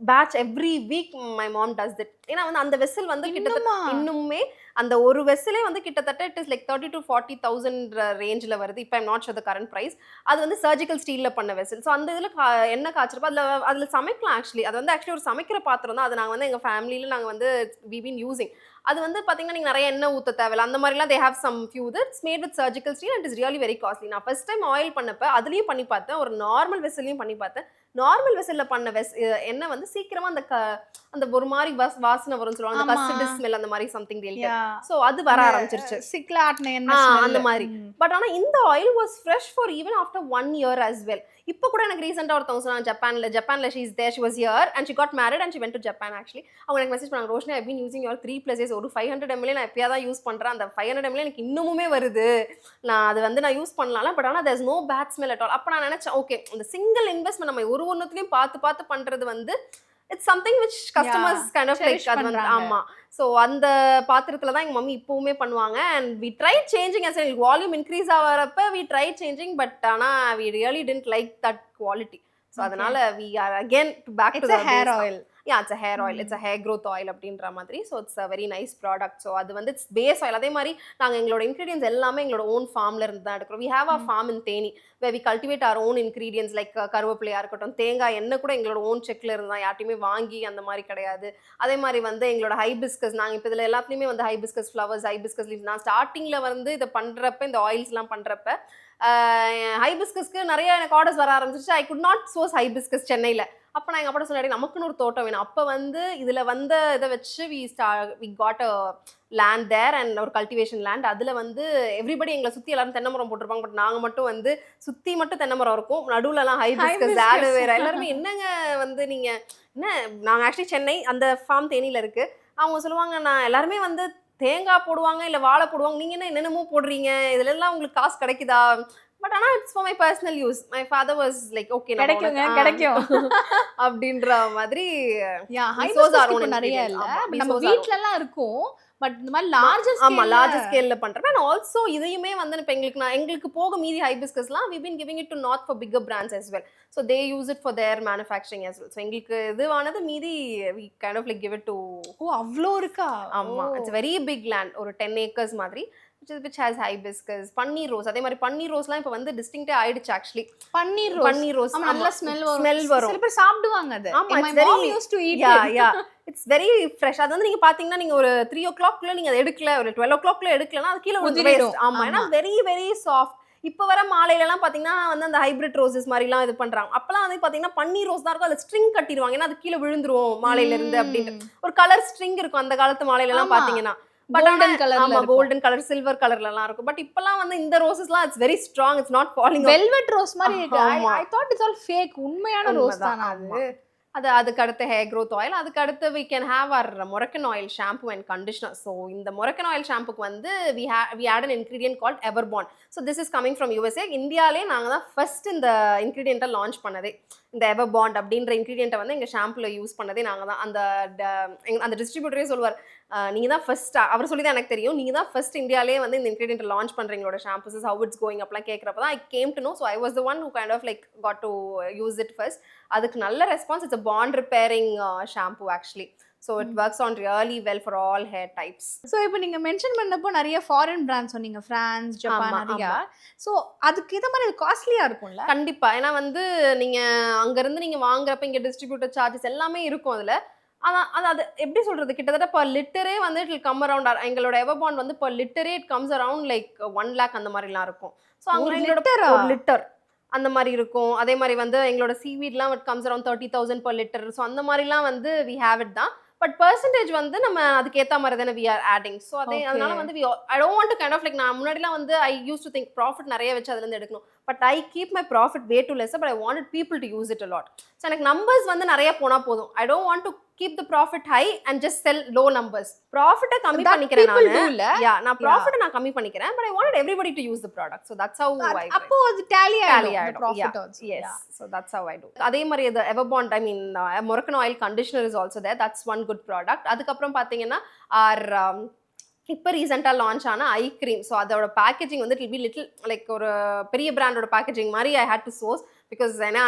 B: batch every week my mom does that. ஏன்னா வந்து அந்த வெசல் வந்து கிட்டத்தட்ட இன்னுமே அந்த ஒரு வெசலே வந்து கிட்டத்தட்ட இட் இஸ் லைக் 30,000 to 40,000 ரேஞ்சில் வருது. இப்போ I'm not sure the current price. அது வந்து சர்ஜிக்கல் ஸ்டீலில் பண்ண வெசல். ஸோ அந்த இதில் எண்ணெய் காய்ச்சிருப்போம், அதில் சமைக்கலாம் ஆக்சுவலி. அது வந்து ஆக்சுவலி ஒரு சமைக்கிற பாத்திரம் தான். அது நாங்கள் வந்து எங்கள் ஃபேமிலியில் நாங்கள் வந்து வி பீன் யூசிங். அது வந்து பார்த்தீங்கன்னா நீங்கள் நிறைய எண்ணெய் ஊற்ற தேவையில்ல, அந்த மாதிரிலாம் they have some few its made with surgical steel and is really very costly. நான் ஃபர்ஸ்ட் டைம் ஆயில் பண்ணப்போ அதுலேயும் பண்ணி பார்த்தேன், ஒரு நார்மல் வெசல்லையும் பண்ணி பார்த்தேன். நார்மல் வெசல்ல பண்ண எண்ணெய் வந்து சீக்கிரமா அந்த ஒரு மாதிரி வாசனை வரும்னு சொல்லுவாங்க, அந்த கஸ்டர்ட் ஸ்மெல் அந்த மாதிரி சம்திங். ஸோ அது வர ஆரம்பிச்சிருச்சு.
A: சிக்ல ஆட்டின எண்ணெய்
B: அந்த
A: ஸ்மெல்.
B: மாதிரி. பட் ஆனா இந்த oil was fresh for even after 1 year as well. இப்போ கூட எனக்கு ரீசெண்டா ஒருத்தவங்க சொன்னாங்க ஜப்பான்ல she is there, she was here and she got married and she went to Japan actually. அவங்க எனக்கு மெசேஜ் பண்ணாங்க, Roshini I been using your 3+ years, ஒரு 500 ml நான் எப்பயா தான் யூஸ் பண்றேன், அந்த 500 ml எனக்கு இன்னுமுமே வருது, நான் அது வந்து நான் யூஸ் பண்ணலாம், பட் ஆனா there is no bad smell at all. அப்ப நான் நினைச்சேன் ஓகே, இந்த சிங்கிள் இன்வெஸ்ட்மெண்ட் நம்ம ஒரு ஒண்ணுத்துலயும் பார்த்து பண்றது வந்து it's something which customers kind of like அது வந்து ஆமா. ஸோ அந்த பாத்திரத்துல தான் எங்க மம்மி இப்பவுமே பண்ணுவாங்க. And we try changing as volume increase ஆகிறப்ப வி ட்ரை சேஞ்சிங், பட் ஆனா we really tend like that quality. So அதனால we are again back to the
A: hair oil.
B: It's a hair oil, it's a hair growth oil அப்படின்ற மாதிரி. So it's a very nice product. So அது வந்து it's base oil. அதே மாதிரி நாங்கள் எங்களோட ingredients எல்லாமே எங்களோட ஓன் ஃபார்ம்ல இருந்து தான் எடுக்கிறோம். We have a farm in Theni where we cultivate our own ingredients like கருவேப்பிலையா இருக்கட்டும், தேங்காய் எண்ணெய் கூட எங்களோட ஓன் செக்ல இருந்து தான், யார்ட்டையுமே வாங்கி அந்த மாதிரி கிடையாது. அதே மாதிரி வந்து எங்களோட ஹைபிஸ்கஸ், நாங்கள் இப்போ இதில் எல்லாத்துலேயுமே வந்து ஹைபிஸ்கஸ் ஃப்ளவர்ஸ், ஹைபிஸ்கஸ் லீவ்ஸ், நான் ஸ்டார்டிங்கில் வந்து இதை பண்ணுறப்ப, இந்த ஆயில்ஸ்லாம் பண்ணுறப்ப ஹைபிஸ்கஸ்க்கு நிறைய எனக்கு ஆர்டர்ஸ் வர ஆரம்பிச்சிச்சு. I could not source hibiscus சென்னையில். அப்போ நான் எங்கள் அப்பா சொன்னாடி நமக்குன்னு ஒரு தோட்டம் வேணும். அப்போ வந்து இதில் வந்த இதை வச்சு we got a land there and ஒரு கல்டிவேஷன் லேண்ட். அதில் வந்து எவ்ரிபடி எங்களை சுற்றி எல்லாரும் தென்னை மரம் போட்டிருப்பாங்க, பட் நாங்கள் மட்டும் வந்து சுற்றி மட்டும் தென்னை மரம் இருக்கும், நடுவுலலாம் ஹைபிஸ்கஸ், ஆலோவேரா. எல்லாருமே என்னங்க வந்து நீங்கள் என்ன, நாங்கள் ஆக்சுவலி சென்னை, அந்த ஃபார்ம் தேனியில் இருக்குது. அவங்க சொல்லுவாங்க, நான் எல்லாருமே வந்து தேங்காய் போடுவாங்க இல்லை வாழை போடுவாங்க, நீங்கள் என்ன என்னென்னமோ போடுறீங்க, இதுல எல்லாம் உங்களுக்கு காசு கிடைக்குதா? பட் ஆனால் it's for my personal use. My father was like okay
A: கிடைக்கும்
B: அப்படின்ற மாதிரி.
A: நிறைய இல்ல நம்ம வீட்ல எல்லாம் இருக்கும், பட் இந்த மாதிரி லார்ஜர்
B: ஸ்கேல்ல பண்றேன். அண்ட் ஆல்சோ இதையுமே வந்து இப்போ எங்களுக்கு போக மீதி ஹைபிஸ்கஸ்லாம் we been giving it to north for bigger brands as well, so they use it for their manufacturing as well. So எங்களுக்கு இதுவானது மீதி we kind of like give it to.
A: அவ்ளோ இருக்கா?
B: ஆமா, it's very big land, ஒரு 10 acres மாதிரி, which has hibiscus, பன்னீர் rose. அதே மாதிரி பன்னீர் ரோஸ்லாம் இப்போ வந்து டிஸ்டிங்க்டே ஆயிடுச்சு ஆக்சுவலி.
A: பன்னீர் ரோஸ் நல்ல ஸ்மெல் வரும். சில பேர் சாப்பிடுவாங்க அது.
B: ஆமா,
A: my mom used to eat it.
B: It's very fresh. அது வந்து நீங்க பாத்தீங்கன்னா நீங்க ஒரு 3 o'clock நீங்க அதை எடுக்கல, ஒரு 12 o'clock எடுக்கலன்னா அது கீழே விழுந்துடும். ஆமா, ஏன்னா வெரி வெரி சாஃப்ட். இப்போ வர மாலையில எல்லாம் பாத்தீங்கன்னா வந்து அந்த ஹைபிரிட் ரோசஸ் மாதிரிலாம் இது பண்றாங்க. அப்பெல்லாம் வந்து பாத்தீங்கன்னா பன்னீர் ரோஸ் தான் இருக்கும், அதுல ஸ்ட்ரிங் கட்டிடுவாங்க, ஏன்னா அது கீழே விழுந்துரும் மாலையில இருந்து அப்படின்ட்டு. ஒரு கலர் ஸ்ட்ரிங் இருக்கும் அந்த காலத்து மாலையில எல்லாம் பாத்தீங்கன்னா.
A: கோல்டன் கலர்ல,
B: கோல்டன் கலர், சில்வர் கலர்ல எல்லாம் இருக்கும். பட் இப்பெல்லாம் வந்து இந்த ரோசஸ்லாம் it's very strong, it's not falling.
A: Velvet rose மாதிரி இருக்கு. I thought it's all fake. உண்மையான ரோஸ் தானா அது?
B: அதுக்கு அடுத்து ஹேர் க்ரோத் ஆயில். அதுக்கு அடுத்து we can have our Moroccan oil shampoo and conditioner. So இந்த Moroccan oil ஷாம்புக்கு வந்து we add an ingredient called Everbond. So this is coming from USA. இந்தியாலே நாங்க தான் ஃபர்ஸ்ட் இந்த இன்கிரீடியண்ட்டை லான்ச் பண்ணதே. இந்த Everbond அப்படின்ற இன்கிரீடியண்ட்டை வந்து எங்க ஷாம்புல யூஸ் பண்ணதே நாங்க தான். அந்த டிஸ்ட்ரிபியூட்டரே சொல்லுவார், நீங்க தான் ஃபர்ஸ்ட், அவர் சொல்லி தான் எனக்கு தெரியும், நீங்க தான் ஃபர்ஸ்ட் இந்தியாலே வந்து இந்த இன்கிரீடியன்ட் லான்ச் பண்றீங்களோட ஷாம்பூஸ், how it's going அப்படிலாம் கேட்கறப்ப தான் I came to know. So I was the one who kind of like got to use it first. அதுக்கு நல்ல response. It's a bond repairing shampoo actually. So it works on really well for all hair types.
A: So இப்போ நீங்க mention பண்ணப்போ நிறைய foreign brands சொன்னீங்க, France, Japan நிறையா. So அதுக்கு இதை மாதிரி காஸ்ட்லியா இருக்கும்ல?
B: கண்டிப்பா. ஏன்னா வந்து நீங்க அங்க இருந்து நீங்க வாங்குறப்ப இங்க டிஸ்ட்ரிபியூட்டர் சார்ஜஸ் எல்லாமே இருக்கும் அதுல. அது எப்படி சொல்றது, கிட்டத்தட்ட per லிட்டரே வந்து இட் will come around, எங்களோட Everbond வந்து per லிட்டரே it comes around like 1 lakh அந்த மாதிரிலாம் இருக்கும். ஸோ அங்க எங்களோட ஒரு லிட்டர் அந்த மாதிரி இருக்கும். அதே மாதிரி வந்து எங்களோட சீவீட்லாம் it comes around 30,000 per liter. So அந்த மாதிரிலாம் வந்து we have it தான். பட் பர்சன்டேஜ் வந்து நம்ம அதுக்கு ஏற்ற மாதிரி தானே we are adding. ஸோ அதனால வந்து I don't want to kind of like, நான் முன்னாடிலாம் வந்து I used to think profit நிறைய வச்சு அதுலேருந்து எடுக்கணும். But I keep my profit way too less, but I wanted people to use it a lot. So எனக்கு நம்பர்ஸ் வந்து நிறைய போனால் போதும். I don't want to keep the profit high and just sell low numbers. ப்ராஃபிட்டை கம்மி பண்ணிக்கிறேன் நான் ப்ராஃபிட்டை நான் கம்மி பண்ணிக்கிறேன், but I wanted everybody to use the product. So that's how I
A: அப்போ அது டேலி ஆயிடும் profit also.
B: Yes, so that's how I do. அதே மாதிரி the Everbond, I mean Moroccan oil conditioner is also there. That's one good product. அதுக்கப்புறம் பார்த்தீங்கன்னா our இப்போ ரீசெண்டாக launch ஆன ஐ க்ரீம். ஸோ அதோட பேக்கேஜிங் வந்து இட் பி லிட்டில் லைக் ஒரு பெரிய பிராண்டோட பேக்கேஜிங் மாதிரி I had to source, because ஏன்னா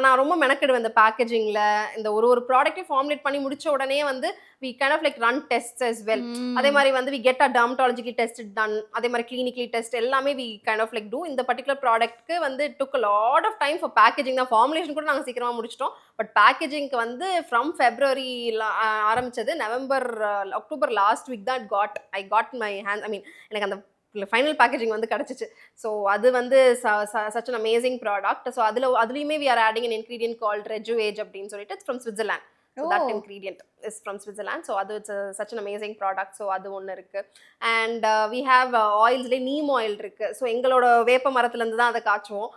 B: நான் ரொம்ப மெனக்கிடுவேன் இந்த பேக்கேஜிங்கில். இந்த ஒரு ப்ராடக்ட்டை ஃபார்முலேட் பண்ணி முடிச்ச உடனே வந்து we kind of like run tests as well. அதே மாதிரி வந்து we get a dermatologically tested done, அதே மாதிரி clinically test எல்லாமே we kind of like do. இந்த பர்டிகுலர் ப்ராடக்ட்க்கு வந்து it took a lot of time for packaging. தான் ஃபார்முலேஷன் கூட நாங்கள் சீக்கிரமாக முடிச்சிட்டோம், பட் பேக்கேஜிங்க்கு வந்து ஃப்ரம் ஃபெப்ரவரி ஆரம்பிச்சது, அக்டோபர் லாஸ்ட் வீக் தான் I got my hand, I mean எனக்கு அந்த ஃபைனல் பேக்கேஜிங் வந்து கிடச்சிச்சு. ஸோ அது வந்து such an amazing product. So அதுலேயுமே we are adding an ingredient called Rejuage அப்படின்னு சொல்லிட்டு, it's from Switzerland. So
A: oh!
B: That ingredient is from Switzerland. So அது it's such an amazing product. So அது ஒன்று இருக்குது. அண்ட் வி ஹேவ் ஆயில்ஸ்லேயே neem oil இருக்குது. So எங்களோட வேப்ப மரத்துலேருந்து தான் அதை காய்ச்சுவோம்.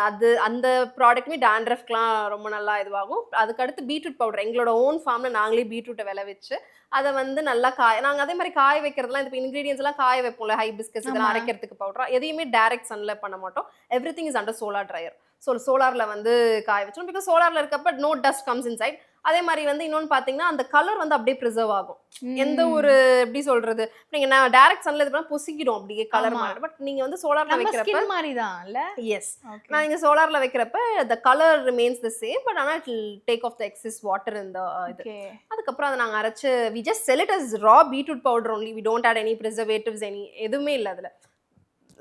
B: அது அந்த ப்ராடக்ட்டுமே டேண்ட்ரஃப்க்குலாம் ரொம்ப நல்லா இதுவாகும். அதுக்கடுத்து பீட்ரூட் பவுடர் எங்களோட ஓன் ஃபார்மில் நாங்களே பீட்ரூட்டை விளைவிச்சு அதை வந்து நல்லா நாங்கள் அதே மாதிரி காய வைக்கிறதுலாம் இந்த இன்க்ரீடியன்ஸ் எல்லாம் காய வைப்போம்ல, ஹைபிஸ்கஸ் இதெல்லாம்
A: ஆமா.
B: அரைக்கிறதுக்கு பவுடர் எதையுமே டைரக்ட் சன்ல பண்ண மாட்டோம். Everything is under solar dryer. So சோலாரில் வந்து காய வச்சிடும். பிகாஸ் சோலாரில் இருக்கப்ப நோ டஸ்ட் கம்ஸ் இன்சைட். அதே மாதிரி வந்து இன்னொன்று பார்த்தீங்கன்னா அந்த கலர் வந்து அப்படியே ப்ரிசர்வ் ஆகும். எந்த ஒரு எப்படி சொல்றது, நீங்க நான் டைரக்ட் சன்ல இது பண்ணா பொசிக்கிடும் அப்படியே கலர்
A: ஆமா.
B: மாறிடும். பட் நீங்க வந்து சோலார்ல
A: நம்ம
B: வைக்கிறப்ப
A: ஸ்கின் மாதிரி தான் இல்ல?
B: Yes,
A: okay.
B: நான் இங்க சோலார்ல வைக்கிறப்ப the color remains the same, but ஆனா it will take off the excess water in the இது.
A: ஓகே.
B: அதுக்கப்புறம் அதை நாங்கள் அரைச்சு we just sell it as raw beetroot powder only. We don't add any preservatives, any எதுவுமே இல்லை அதில்.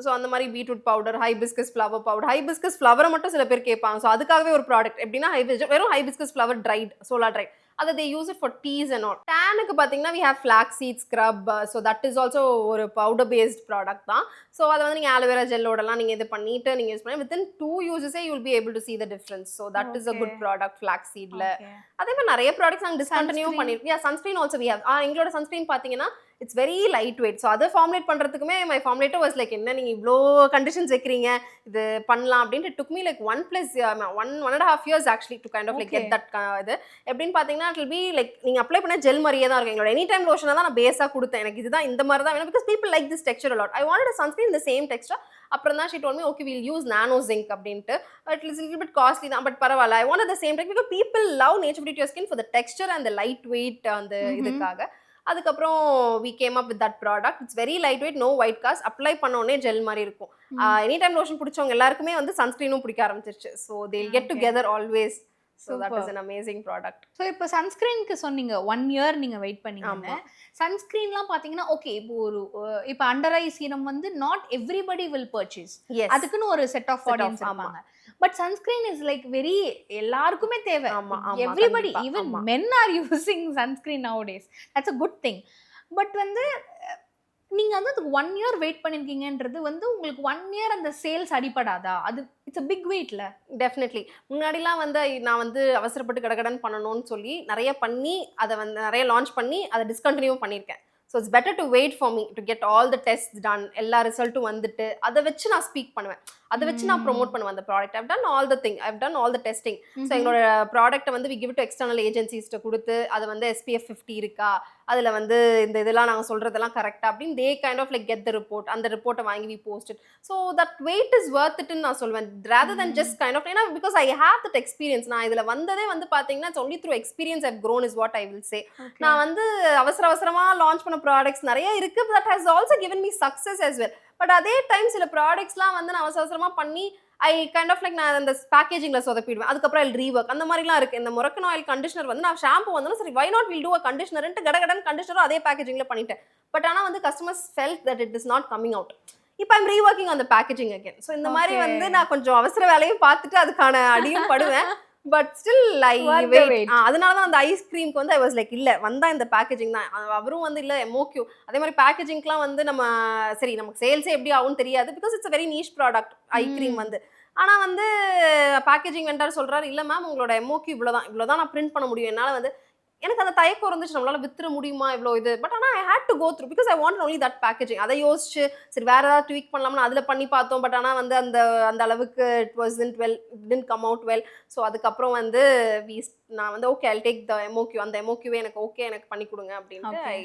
B: So அந்த மாதிரி beetroot powder, hibiscus flower powder. Hibiscus ஃப்ளவரை மட்டும் சில பேர் கேட்பாங்க. ஸோ அதுக்காகவே ஒரு ப்ராடக்ட் எப்படின்னா வெறும் hibiscus flower dried, solar dried. அதை they use it for teas and all. டேனுக்கு பார்த்தீங்கன்னா we have flax seed scrub. So that is also ஒரு பவுடர் பேஸ்ட் ப்ராடக்ட் தான். ஸோ அதை வந்து நீங்கள் ஆலோவேரா ஜெல்லோடலாம் நீங்கள் இது பண்ணிட்டு நீங்கள் யூஸ் பண்ணி within 2 uses you will be able to see the difference. So that is a good product flax seedல. அதே மாதிரி நிறைய ப்ராடக்ட்ஸ் நாங்கள் டிஸ்கண்டினியூ பண்ணிருக்கோம். Sunscreen also we have. எங்களோட சன்ஸ்கிரீன் பார்த்தீங்கன்னா it's very light wait. So அதை ஃபார்முலேட் பண்ணுறதுக்குமே மை ஃபார்முலேட்டர் வாஸ் லைக், என்ன நீங்கள் இவ்வளோ கண்டிஷன்ஸ் வைக்கிறீங்க, இது பண்ணலாம் அப்படின்ட்டு. Took me like 1.5 years actually to kind of like get that இது. எப்படின்னு பார்த்தீங்கன்னா இட் வில் பி லைக் நீங்கள் அப்ளை பண்ண ஜெல் மாதிரியே தான் இருக்கும். எங்களோட எனி டைம் லோஷனை தான் நான் பேஸாக கொடுத்தேன். எனக்கு இதுதான் இந்த மாதிரி தான் வேணும். Because people like this texture a lot. I wanted sunscreen இந்த சேம் டெக்ஸ்டர். அப்புறம் தான் she told me okay will use nano zinc அப்படின்ட்டு. It is little bit costly தான், பட் பரவாயில்ல. I want the same texture because people love nature beauty skin for the texture and the light weight அந்த இதுக்காக. அதுக்கப்புறம் we came up with that product. It's very lightweight, no white cast. Apply பண்ணோடனே gel மாதிரி இருக்கும். Any time lotion பிடிச்சவங்க எல்லாருக்குமே வந்து சன்ஸ்கிரீனும் பிடிக்க ஆரம்பிச்சிருச்சு. So they'll get together always. So that is an amazing product.
A: So இப்போ சன்ஸ்கிரீனுக்கு சொன்னீங்க 1 இயர் நீங்க வெயிட் பண்ணீங்கன்னு. சன்ஸ்கிரீன்லாம் பார்த்தீங்கன்னா ஓகே, இப்போ இப்போ அண்டர் ஐ சீரம் வந்து not everybody will purchase.
B: Yes.
A: அதுக்குன்னு ஒரு செட் ஆஃப் ஆடியன்ஸ் இருப்பாங்க. But sunscreen is like very எல்லாருக்குமே தேவை. Everybody, even men are using sunscreen nowadays. That's a good thing. But வந்து நீங்க வந்து அதுக்கு 1 இயர் வெயிட் பண்ணிருக்கீங்கன்றது வந்து உங்களுக்கு 1 இயர் அந்த சேல்ஸ் அடிபடாதா? அது இட்ஸ் a big weightல.
B: டெஃபினெட்லி. முன்னாடிலாம் வந்து நான் வந்து அவசரப்பட்டு கடகடன்னு பண்ணணும்னு சொல்லி நிறைய பண்ணி அதை வந்து நிறைய லான்ச் பண்ணி அதை டிஸ்கண்டினியூ பண்ணியிருக்கேன். So it's better to wait for me to get all the test done. எல்லா ரிசல்ட்டும் வந்துட்டு அதை வச்சு நான் ஸ்பீக் பண்ணுவேன். அதை வச்சு நான் ப்ரொமோட் பண்ணுவேன் அந்த product. I've done all the thing, I've done all the testing. So எங்களோட ப்ராடக்ட்டை வந்து வி கிவ் டு எக்ஸ்டர்னல் ஏஜென்சிஸ்ட்டு கொடுத்து அதை வந்து SPF 50 இருக்கா, அதில் வந்து இந்த இதெல்லாம் நாங்கள் சொல்கிறதெல்லாம் கரெக்டாக அப்படின்னு they kind of like get the report. அந்த ரிப்போர்ட்டை வாங்கி we post. So that wait is worth இட்னு நான் சொல்லுவேன். Rather than just kind of, ஏன்னா because I have that experience. நான் இதில் வந்ததே வந்து பார்த்தீங்கன்னா it's only through experience I've grown is what I will say. நான் வந்து அவசரமாக லான்ச் பண்ண ப்ராடக்ட்ஸ் நிறைய இருக்குது. That has also given me success as well. But அதே டைம் சில ப்ராடக்ட்ஸ்லாம் வந்து நான் அவசரமாக பண்ணி ஐ கைண்ட் ஆஃப் லைக் நான் அந்த பேக்கேஜிங்கில் சொதப்பிடுவேன். அதுக்கப்புறம் ஐ ரீவர்க் அந்த மாதிரிலாம் இருக்குது. இந்த முரக்கன் ஆயில் கண்டிஷனர் வந்து நான் ஷாம்பு வந்தாலும் சரி வை நாட் வில் டூ அ கண்டிஷனர்ன்ட்டு கடகடன் கண்டிஷனரும் அதே பேக்கேஜிங்கில் பண்ணிட்டேன். பட் ஆனால் வந்து customers felt that it is not coming out. இப்போ ஐம் ரீவர்க்கிங் அந்த பேக்கேஜிங் அகேன். ஸோ இந்த மாதிரி வந்து நான் கொஞ்சம் அவசர வேலையும் பார்த்துட்டு அதுக்கான அடியும் படுவேன். But still I wait. அதனால தான் அந்த ஐஸ்கிரீம்க்கு வந்து ஐ வாஸ் லைக் இல்லை வந்தா இந்த பேக்கேஜிங் தான். அவரும் வந்து இல்லை MOQ அதே மாதிரி பேக்கேஜிங்க்குலாம் வந்து நம்ம சரி நமக்கு சேல்ஸே எப்படி ஆகும்னு தெரியாது. Because it's a very niche product eye cream வந்து. ஆனால் வந்து பேக்கேஜிங் வெண்டார் சொல்கிறாரு இல்லை மேம் உங்களோட MOQ இவ்வளோதான் நான் பிரிண்ட் பண்ண முடியும். என்னால் வந்து எனக்கு அந்த தயக்கம் இருந்துச்சு, நம்மளால வித்துற முடியுமா இவ்வளோ இது. பட் ஆனால் I had to go through because I want only that packaging. அதை யோசிச்சு சரி வேறு ஏதாவது ட்வீக் பண்ணலாம்னு அதில் பண்ணி பார்த்தோம். பட் ஆனால் வந்து அந்த அளவுக்கு it wasn't well, it didn't come out well. So அதுக்கப்புறம் வந்து நான் வந்து okay I take the MOQ. அந்த MOQவே எனக்கு ஓகே எனக்கு பண்ணி கொடுங்க அப்படின்ட்டு I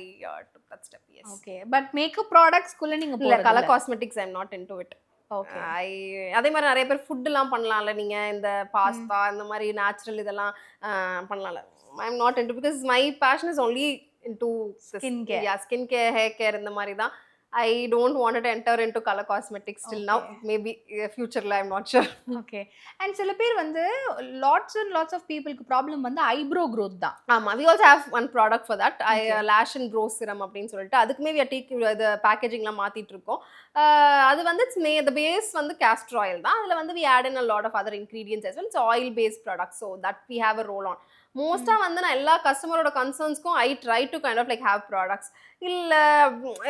B: took that step. Yes.
A: Okay. But makeup ப்ராடக்ட்ஸ்க்குள்ள நீங்க
B: இல்லை colour cosmetics I am not into it.
A: Okay.
B: அதே மாதிரி நிறைய பேர் ஃபுட்டுலாம் பண்ணலாம்ல, நீங்கள் இந்த பாஸ்தா இந்த மாதிரி நேச்சுரல் இதெல்லாம் பண்ணலாம்ல. ஐ am not into because my passion is only into
A: Skin care.
B: Skin care, hair care இந்த மாதிரி தான். I don't want to enter into color cosmetics till now. Maybe future la I'm not sure.
A: Okay. And சில பேர் வந்து lots and lots of பீப்புளுக்கு problem வந்து eyebrow growth தான்.
B: ஆமா, we also have one product for that. Lash and brow serum அப்படின்னு சொல்லிட்டு அதுக்குமே we are taking the packagingலாம் மாத்திட்டு இருக்கோம். அது வந்து the base வந்து castor oil தான். அதுல வந்து we add in a lot of other ingredients as well. It's oil based product, so that we have a roll on. மோஸ்டா வந்து நான் எல்லா கஸ்டமரோட கன்சர்ன்ஸ்க்கும் I try to kind of like have products. இல்ல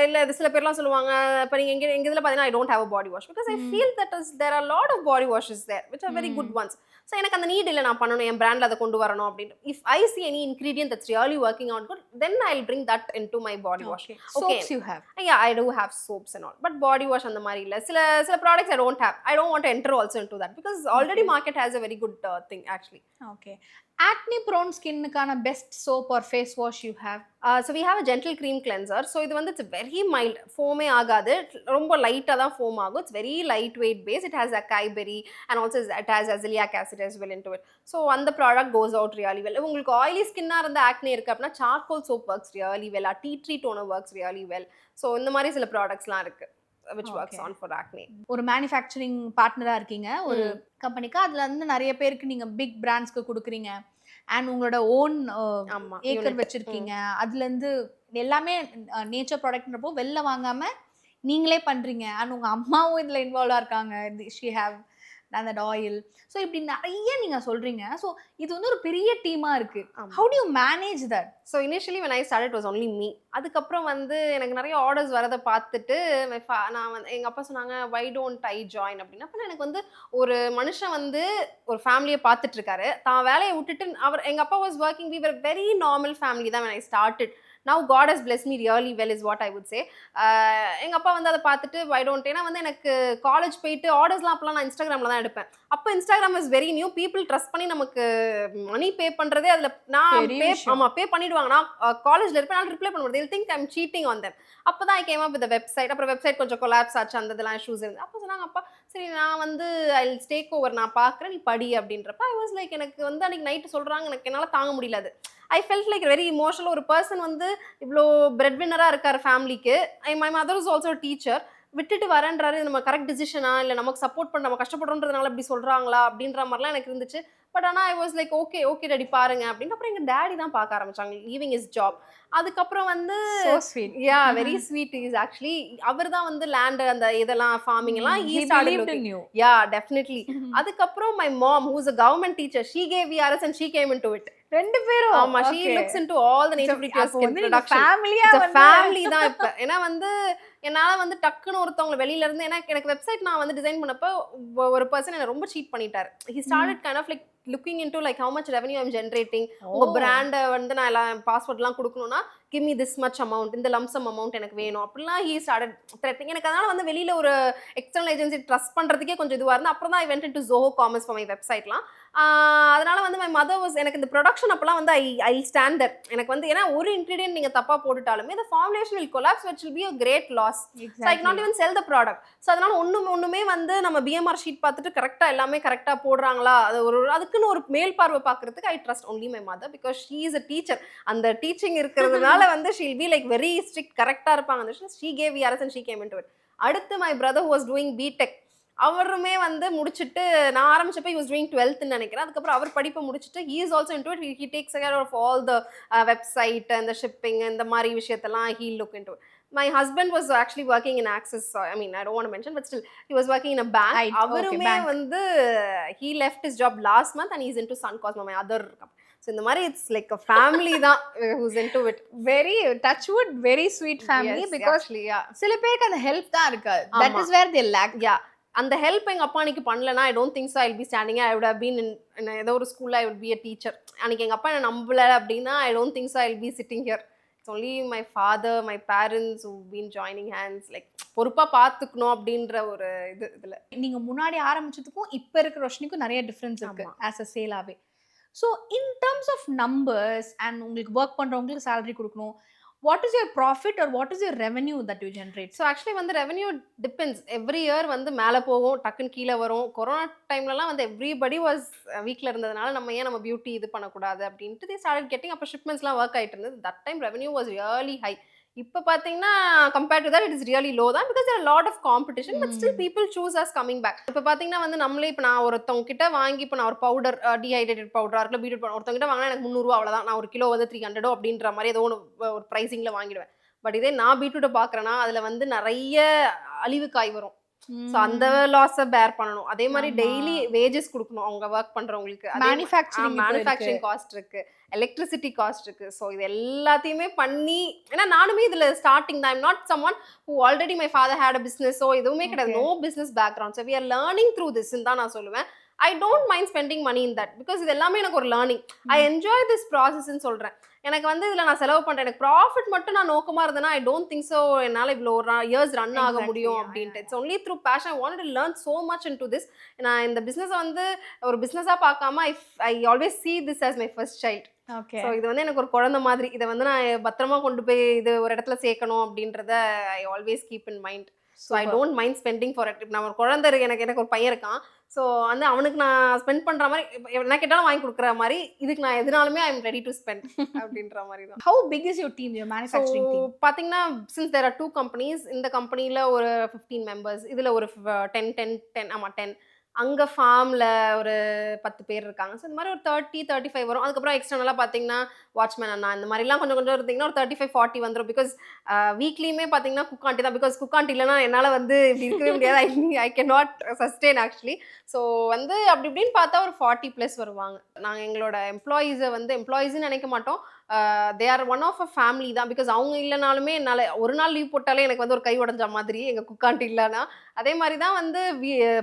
B: இல்ல இது சில பேர்லாம் சொல்லுவாங்க, இப்போ நீங்க எங்க இதுல பாத்தீங்கன்னா I don't have a body wash because I feel that is there are lot of body washes there which are very good ones. ஸோ எனக்கு அந்த நீட் இல்லை நான் பண்ணணும் என் பிராண்ட்ல அதை கொண்டு வரணும் அப்படின்னு. If I see any ingredient that's really working out good then I will bring that in to my body wash. Okay
A: Soaps you have.
B: yeah, I do have soaps and all, but body wash அந்த மாதிரி இல்ல. சில products I don't have. I don't want to enter also into that because already market has a very good thing actually.
A: Okay. Acne prone skinனுக்கான best soap or face wash you have?
B: So we have a gentle cream cleanser. So இது வந்து it's very mild, foam ஆகாது, ரொம்ப லைட்டா தான் foam ஆகும். It's very lightweight base. It has acai berry and also it has azelaic acid as well into it. So அந்த product goes out really well. உங்களுக்கு oily skin இருந்தா acne இருக்கு அப்படின்னா charcoal soap works really well. Tea tree toner works really well. So இந்த மாதிரி சில productsலாம் இருக்கு which works on for acne.
A: ஒரு மேனுஃபேக்சரிங் பார்ட்னரா இருக்கீங்க ஒரு கம்பெனிக்கு, அதுல இருந்து நிறைய பேருக்கு நீங்க பிக் பிராண்ட்ஸ்க்கு கொடுக்குறீங்க அண்ட் உங்களோட ஓன் ஏக்கர் வச்சிருக்கீங்க. அதுல இருந்து எல்லாமே நேச்சர் ப்ராடக்ட்ன்றப்போ வெளில வாங்காம நீங்களே பண்றீங்க அண்ட் உங்க அம்மாவும் இதுல இன்வால்வா இருக்காங்க. She have done that oil. So இப்படி நிறைய நீங்க சொல்றீங்க. ஸோ இது வந்து ஒரு பெரிய டீமா இருக்கு. How to you manage that?
B: So initially when I started it was only me. அதுக்கப்புறம் வந்து எனக்கு நிறைய ஆர்டர்ஸ் வரதை பார்த்துட்டு நான் வந்து எங்கள் அப்பா சொன்னாங்க why don't I join அப்படின்னு. அப்போ எனக்கு வந்து ஒரு மனுஷன் வந்து ஒரு ஃபேமிலியை பார்த்துட்டு இருக்காரு, தான் வேலையை விட்டுட்டு எங்கள் அப்பா was working. we were very normal family தான் when I started. Now God has blessed me really well is what I would say. எங்கள் அப்பா வந்து அதை பார்த்துட்டு why don't, ஏன்னா வந்து எனக்கு காலேஜ் போயிட்டு ஆர்டர்ஸ்லாம் அப்போலாம் நான் இன்ஸ்டாகிராமில் தான் எடுப்பேன். அப்போ Instagram is very new, people trust பண்ணி நமக்கு மணி பே பண்ணுறதே அதில் நான் பே பண்ணிடுவாங்க. நான் காலேஜில் இருப்பேன், நான் ரிப்ளை பண்ண முடியாது. They'll think I'm cheating on them. அப்போ தான் I came up with the website. அப்புறம் வெப்சைட் கொஞ்சம் கொலாப்ஸ் ஆச்சு, அந்த இதெல்லாம் இஷ்யூஸ் இருந்து. அப்போ சொன்னாங்க அப்பா சரி நான் வந்து ஐ வில் டேக் ஓவர், நான் பார்க்குறேன் நீ படி அப்படின்றப்ப ஐ வாஸ் லைக் எனக்கு வந்து அன்றைக்கி நைட்டு சொல்கிறாங்க, எனக்கு என்னால் தாங்க முடியல. அது I felt like very emotional. ஒரு பர்சன் வந்து இவ்வளோ பிரெட் வின்னராக இருக்கார் ஃபேமிலிக்கு. My mother is also teacher, விட்டுட்டு வரேன்றாரு. இது நம்ம கரெக்ட் டிசிஷனா இல்லை நமக்கு சப்போர்ட் பண்ண நம்ம கஷ்டப்படுறதுனால இப்படி சொல்கிறாங்களா அப்படின்ற மாதிரிலாம் எனக்கு இருந்துச்சு. பட் ஆனால் I was like okay daddy பாருங்க அப்படின்னு. அப்புறம் எங்கள் டேடி தான் பார்க்க ஆரம்பிச்சாங்க, லீவிங் இஸ் ஜாப். அதுக்கப்புறம் வந்து yeah very sweet is actually அவர் தான் வந்து லேண்ட் அந்த இதெல்லாம் ஃபார்மிங் எல்லாம் யா டெஃபினெட்லி. அதுக்கப்புறம் my mom who is a government teacher, she gave VRS and she came into it.
A: ரெண்டு பேரும்
B: ஆமா, she looks into all the native skin production.
A: ஃபேமிலியா
B: ஃபேமிலி தான் இப்ப. ஏன்னா வந்து என்னால வந்து டக்குன்னு ஒருத்தவங்க வெளியில இருந்து, ஏன்னா எனக்கு வெப்சைட் நான் வந்து டிசைன் பண்ணப்போ ஒரு பர்சன் என்ன ரொம்ப சீட் பண்ணிட்டாரு. he started kind of like looking into like how much revenue I'm generating. உங்க பிராண்ட வந்து நான் எல்லாம் பாஸ்வேர்ட்லாம் கொடுக்கணும்னா give me this much amount, இந்த லம்சம் அமௌண்ட் எனக்கு வேணும் அப்படிலாம் he started threatening. எனக்கு அதனால வந்து வெளியில ஒரு எக்ஸ்டர்னல் ஏஜென்சி ட்ரஸ்ட் பண்றதுக்கே கொஞ்சம் இதுவா இருந்து. அப்புறம் தான் I went into Zoho Commerce for my websiteலாம். அதனால வந்து மை மதர் வாஸ் எனக்கு இந்த ப்ரொடக்ஷன் அப்பெல்லாம் வந்து ஐ ஸ்டாண்ட் தட். எனக்கு வந்து ஏன்னா ஒரு இன்க்ரீடியன்ட் நீங்க தப்பா போட்டுட்டாலுமே இந்த formulation will collapse which will be a great loss. So I cannot even sell the product. So அதனால ஒண்ணுமே வந்து நம்ம பிஎம்ஆர் ஷீட் பார்த்துட்டு கரெக்டா எல்லாமே கரெக்டா போடுறாங்களா அது அதுக்குன்னு ஒரு மேல் பார்வை பார்க்கறதுக்கு I trust only my mother because she is a teacher. அந்த டீச்சிங் இருக்கிறதுனால வந்து she will be like very strict, கரெக்டா இருப்பாங்க. She cave VRS and she came into it. அடுத்து my brother who was doing BTech, அவருமே வந்து முடிச்சுட்டு நான் ஆரம்பிச்சப்ப he was doing 12th நினைக்கிறேன். அதுக்கப்புறம் அவர் படிப்பை முடிச்சுட்டு he is also into it. He takes care of all the website and the shipping இந்த மாதிரி விஷயத்தெல்லாம் he look into it. My husband was actually working in Axis. I mean, I don't want to mention, but still, he was working in a bank. அவருமே வந்து he left his job last month and he's into Sun Cosmo, my other company. So இந்த மாதிரி it's like a family தான் who's into it.
A: Very touchwood, very sweet family. Yes, because actually, yeah. சில பேருக்கு அந்த help தான் இருக்கு. That is where they lack.
B: Yeah. அந்த help எங்கள் அப்பா அன்றைக்கி பண்ணலன்னா I don't think so I will be standing. I would have been in ஏதோ ஒரு ஸ்கூலில் I would be a teacher. அன்றைக்கி எங்கள் அப்பா என்ன நம்பலை அப்படின்னா I don't think so I will be sitting here. It's only my father, my parents who been joining hands like பொறுப்பாக பார்த்துக்கணும் அப்படின்ற ஒரு இதில்.
A: நீங்கள் முன்னாடி ஆரம்பிச்சதுக்கும் இப்போ இருக்கிற ரோஷனிக்கும் நிறைய டிஃப்ரென்ஸ் இருக்குது ஆஸ் அ சேலாகவே. So in terms of numbers and உங்களுக்கு ஒர்க் பண்ணுறவங்களுக்கு சேலரி கொடுக்கணும், what is your profit or what is your revenue that you generate?
B: So actually வந்து revenue depends. Every year வந்து மேலே போகும், டக்குன்னு கீழே வரும். கொரோனா டைம்லலாம் வந்து everybody was வீட்டில் இருந்ததுனால நம்ம ஏன் நம்ம பியூட்டி இது பண்ணக்கூடாது அப்படின்ட்டு they started getting. அப்போ ஷிப்மெண்ட்ஸ்லாம் ஒர்க் ஆகிட்டு இருந்தது. that time revenue was really high. இப்போ பார்த்தீங்கன்னா compared to that it is really low தான் because there lot of competition. But still people choose us coming back. இப்போ பார்த்தீங்கன்னா வந்து நம்மளே இப்போ நான் ஒருத்தவங்க கிட்ட வாங்கி இப்போ நான் ஒரு பவுடர் டீஹைட்ரேட்டட் பவுடராக இருக்கல பீட்ரூட் பவுடர் ஒருத்தவங்க கிட்ட வாங்கினா எனக்கு 300 அவ்வளோதான். நான் ஒரு கிலோ வந்து 300 அப்படின்ற மாதிரி ஏதோ ஒரு ப்ரைஸிங்கில் வாங்கிடுவேன். பட் இதே நான் பீட்ரூட்டை பார்க்குறேன்னா அதில் வந்து நிறைய அழிவு காய் வரும். ஸோ அந்த லாஸை பேர் பண்ணணும். அதே மாதிரி
A: ஆமா.
B: டெய்லி வேஜஸ் கொடுக்கணும் அவங்க ஒர்க் பண்றவங்களுக்கு.
A: மேனுஃபேக்சரிங்
B: மேனுஃபேக்சரிங் காஸ்ட் இருக்கு, எலக்ட்ரிசிட்டி காஸ்ட் இருக்கு. ஸோ இது எல்லாத்தையுமே பண்ணி, ஏன்னா நானுமே இதுல ஸ்டார்டிங் தான். I'm not someone who already my father had a business. So எதுவுமே கிடையாது, no business background. So we are learning through this தான் நான் சொல்லுவேன். I don't mind spending money in that, because இது எல்லாமே எனக்கு ஒரு லேர்னிங். ஐ என்ஜாய் திஸ் ப்ராசஸ்ன்னு சொல்றேன். எனக்கு வந்து இதுல நான் செலவு பண்றேன், எனக்கு ப்ராஃபிட் மட்டும் நான் நோக்கமா இருந்தேன்னா ஐ டோன்ட் திங்க் ஸோ என்னால இவ்வளோ இயர்ஸ் ரன் ஆக முடியும் அப்படின்ட்டு. It's only through passion. I wanted to learn so much into this. நான் இந்த பிஸ்னஸை வந்து ஒரு பிஸ்னஸா பார்க்காம I always see this as my first child.
A: ஓகே.
B: ஸோ இது வந்து எனக்கு ஒரு குழந்தை மாதிரி. இதை வந்து நான் பத்திரமா கொண்டு போய் இது ஒரு இடத்துல சேர்க்கணும் அப்படின்றத I always keep in mind. So I don't mind spending for it. நான் ஒரு குழந்தை எனக்கு ஒரு பையன் இருக்கான். ஸோ வந்து அவனுக்கு நான் ஸ்பெண்ட் பண்ற மாதிரி என்ன கேட்டாலும் வாங்கி கொடுக்குற மாதிரி, இதுக்கு நான் எதுனாலுமே I am ready to spend அப்படின்ற மாதிரி தான்.
A: How big is your team, your manufacturing team?
B: பார்த்தீங்கன்னா சின்ஸ் தேர் ஆர் 2 கம்பெனிஸ், இந்த கம்பெனியில் ஒரு 15 மெம்பர்ஸ், இதில் ஒரு 10 ஆமாம் 10. அங்கே ஃபார்மில் ஒரு 10 பேர் இருக்காங்க. ஸோ இந்த மாதிரி ஒரு 30-35 வரும். அதுக்கப்புறம் எக்ஸ்டர்னலாக பார்த்தீங்கன்னா வாட்ச்மேன் அண்ணா இந்த மாதிரிலாம் கொஞ்சம் கொஞ்சம் இருந்தீங்கன்னா ஒரு 35-40 வந்துடும். பிகாஸ் வீக்லியுமே பார்த்தீங்கன்னா குக் ஆண்டி தான். பிகாஸ் குக் ஆண்டி இல்லைனா என்னால் வந்து இப்படி இருக்கவே முடியாது. I can not sustain actually. So வந்து அப்படி இப்படின்னு பார்த்தா ஒரு 40+ வருவாங்க. நாங்கள் எங்களோட எம்ப்ளாயீஸை வந்து எம்ப்ளாயீஸ்ன்னு நினைக்க மாட்டோம். They are one of a family தான். பிகாஸ் அவங்க இல்லைனாலுமே என்னால் ஒரு நாள் லீவ் போட்டாலே எனக்கு வந்து ஒரு கை உடஞ்ச மாதிரி, எங்கள் குக்காண்டி இல்லைன்னா. அதே மாதிரி தான் வந்து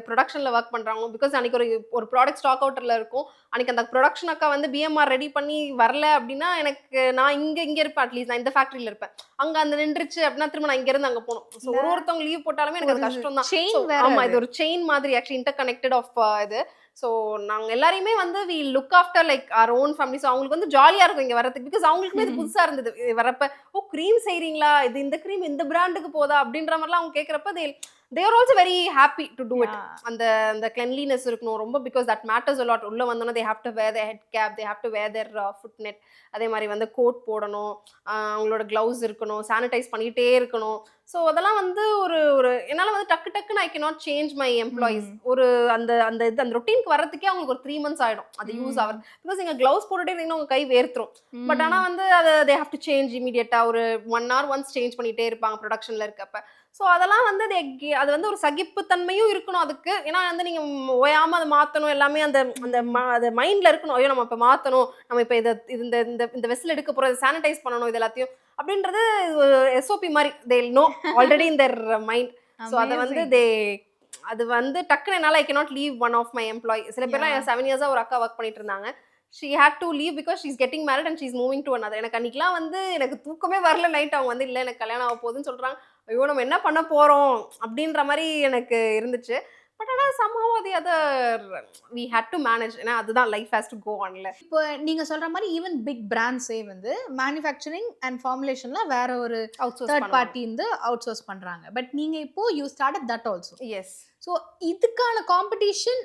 B: ப்ரொடக்ஷனில் ஒர்க் பண்ணுறாங்க. பிகாஸ் அன்றைக்கி ஒரு ப்ராடக்ட் ஸ்டாக் அவுட்டரில் இருக்கும். அன்றைக்கி அந்த ப்ரொடக்ஷன் அக்கா வந்து பிஎம்ஆர் ரெடி பண்ணி வரல அப்படின்னா எனக்கு நான் இங்கே இருப்பேன். அட்லீஸ்ட் நான் இந்த ஃபேக்ட்ரியில் இருப்பேன். அங்கே அந்த நின்றுச்சு அப்படின்னா திரும்ப நான் இங்கேருந்து அங்கே போகணும். ஸோ ஒருத்தவங்க லீவ் போட்டாலுமே எனக்கு அது கஷ்டம் தான். ஆமாம், இது ஒரு செயின் மாதிரி ஆக்சுவலி இன்டர் கனெக்டட் ஆஃப் இது. ஸோ நாங்கள் எல்லாரையுமே வந்து we look after like our own family. So அவங்களுக்கு வந்து ஜாலியாக இருக்கும் இங்கே வரதுக்கு. பிகாஸ் அவங்களுக்குமே இது புதுசாக இருந்தது வரப்ப. ஓ க்ரீம் செய்கிறீங்களா, இது இந்த க்ரீம் இந்த பிராண்டுக்கு போதா அப்படின்ற மாதிரிலாம் அவங்க கேட்குறப்ப they are also very happy to do it. அந்த cleanliness இருக்கணும் ரொம்ப, because that matters a lot. உள்ள வந்தோன்னா they have to wear their head cap, they have to wear their foot net. அதே மாதிரி வந்து கோட் போடணும், அவங்களோட க்ளவுஸ் இருக்கணும், சானிடைஸ் பண்ணிகிட்டே இருக்கணும். ஸோ அதெல்லாம் வந்து ஒரு என்னால் வந்து டக்குன்னு I cannot change my employees. ஒரு அந்த ரொட்டீனுக்கு வரதுக்கே அவங்களுக்கு ஒரு 3 months ஆகிடும் அது யூஸ் ஆகுது. பிகாஸ் நீங்கள் க்ளவுஸ் போட்டுட்டே இருந்தீங்கன்னா உங்கள் கை வேர்த்துரும். பட் ஆனால் வந்து அதை தே ஹாவ் டு சேஞ்ச் இமீடியட்டாக. ஒரு 1 hour ஒன்ஸ் சேஞ்ச் பண்ணிகிட்டே இருப்பாங்க ப்ரொடக்ஷனில் இருக்கப்ப. ஸோ அதெல்லாம் வந்து அது வந்து ஒரு சகிப்புத்தன்மையும் இருக்கணும் அதுக்கு. ஏன்னா வந்து நீங்கள் ஓயாமல் அதை மாற்றணும், எல்லாமே அது மைண்டில் இருக்கணும். ஐயோ நம்ம இப்போ மாற்றணும், நம்ம இப்போ இந்த வெஸ்ஸில் எடுக்க போகிறோம், சானிடைஸ் பண்ணணும், இது எல்லாத்தையும் அப்படின்றது எஸ்ஓபி மாதிரி. They know already in their mind. So அதை வந்து அது வந்து டக்குன்னு என்னால் I cannot leave one of my employee. சில பேர்லாம் 7 years ஒரு அக்கா ஒர்க் பண்ணிட்டு இருந்தாங்க. she had to leave because she's getting married and she's moving to another. எனக்கு அன்னைக்குலாம் வந்து எனக்கு தூக்கமே வரல நைட். அவங்க வந்து இல்லை எனக்கு கல்யாணம் ஆக போகுதுன்னு சொல்கிறாங்க. ஐயோ நம்ம என்ன பண்ண போகிறோம் அப்படின்ற மாதிரி எனக்கு இருந்துச்சு. பட் ஆனால் somehow the other we had to manage. ஏன்னா அதுதான் லைஃப் ஹேஸ் டு கோ ஆன்ல.
A: இப்போ நீங்கள் சொல்கிற மாதிரி ஈவன் பிக் பிராண்ட்ஸே வந்து மேனுஃபேக்சரிங் அண்ட் ஃபார்முலேஷனில் வேற ஒரு தேர்ட் பார்ட்டி வந்து அவுட் சோர்ஸ் பண்ணுறாங்க. பட் நீங்கள் இப்போ you start that also.
B: Yes.
A: So இதுக்கான காம்படிஷன்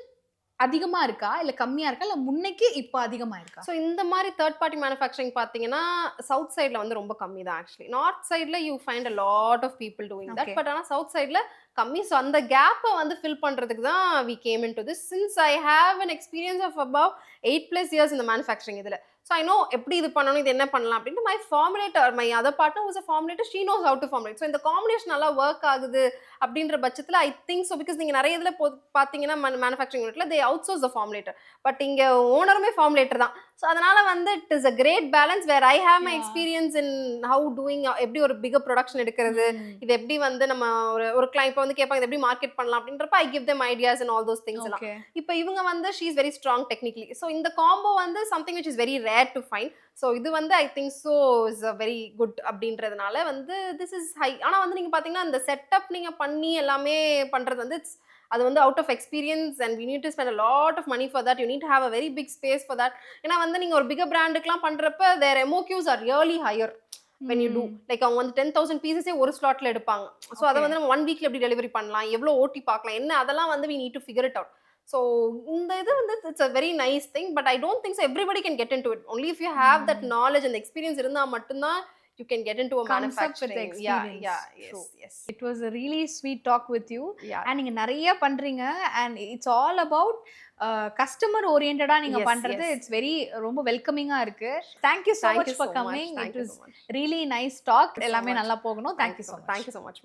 A: அதிகமாக இருக்கா இல்லை கம்மியாக இருக்கா இல்லை முன்னைக்கு இப்போ அதிகமாக இருக்கா?
B: ஸோ இந்த மாதிரி தேர்ட் பார்ட்டி மேனுஃபேக்சரிங் பார்த்தீங்கன்னா சவுத் சைடில் வந்து ரொம்ப கம்மி தான் ஆக்சுவலி. நார்த் சைடில் you find a lot of people doing that. But ஆனால் சவுத் சைடில் கம்மி. ஸோ அந்த கேப்பை வந்து ஃபில் பண்ணுறதுக்கு தான் we came into this. Since I have an experience of above 8+ years இந்த மேனுஃபேக்சரிங் இதில். ஸோ ஐ நோ எப்படி இது பண்ணணும், இது என்ன பண்ணலாம் அப்படின்ட்டு. My formulator, my other partner was a formulator, she knows how to formulate. So இந்த காம்பினேஷன் நல்லா ஒர்க் ஆகுது அப்படின்ற பட்சத்தில் ஐ திங்க் ஸோ. பிகாஸ் நீங்கள் நிறைய இதில் பார்த்தீங்கன்னா மேனுஃபேக்சரிங் யூனிட்டில் they outsource the formulator. But இங்கே ஓனருமே ஃபார்முலேட்டர் தான். ஸோ அதனால் வந்து it is a great balance where I have my experience in how doing, எப்படி ஒரு பிகர் ப்ரொடக்ஷன் எடுக்கிறது, இது எப்படி வந்து நம்ம ஒரு கிளைண்ட் இப்போ வந்து கேட்பாங்க இது எப்படி மார்க்கெட் பண்ணலாம் அப்படின்றப்ப I give them ideas and all those things எல்லாம். இப்போ இவங்க வந்து she is very strong technically. So இந்த காம்போ வந்து something which is very rare to find. So இது வந்து I think so is a very good அப்படின்றதுனால வந்து திஸ் இஸ் ஹை. ஆனால் வந்து நீங்கள் பார்த்தீங்கன்னா இந்த செட்டப் நீங்கள் பண்ணி எல்லாமே பண்ணுறது வந்து அது வந்து out of experience and we need to spend a lot of money for that. You need have a very big space for that. ஏன்னா வந்து நீங்கள் ஒரு பிகர் பிராண்டுக்குலாம் பண்ணுறப்ப there MOQs are really higher when you do. Like அவங்க வந்து 10,000 பீசஸே ஒரு ஸ்லாட்டில் எடுப்பாங்க. ஸோ அதை வந்து நம்ம 1 weekல எப்படி டெலிவரி பண்ணலாம், எவ்வளோ ஓட்டி பார்க்கலாம், என்ன அதெல்லாம் வந்து we need to figure it out. So இந்த இது வந்து it's a very nice thing. But I don't think so everybody can get in to it. Only if you have that knowledge and experience இருந்தால் மட்டும்தான் you can get into a manufacturing. Yes.
A: It was a really sweet talk with you. And நீங்க நிறைய பண்றீங்க and it's all about customer oriented-ஆ நீங்க பண்றது. It's very ரொம்ப வெல்கமிங்கா இருக்கு. Thank you so much for coming. It was really nice talk. எல்லாமே நல்லா போகணும். Thank you so much.
B: Thank you so much.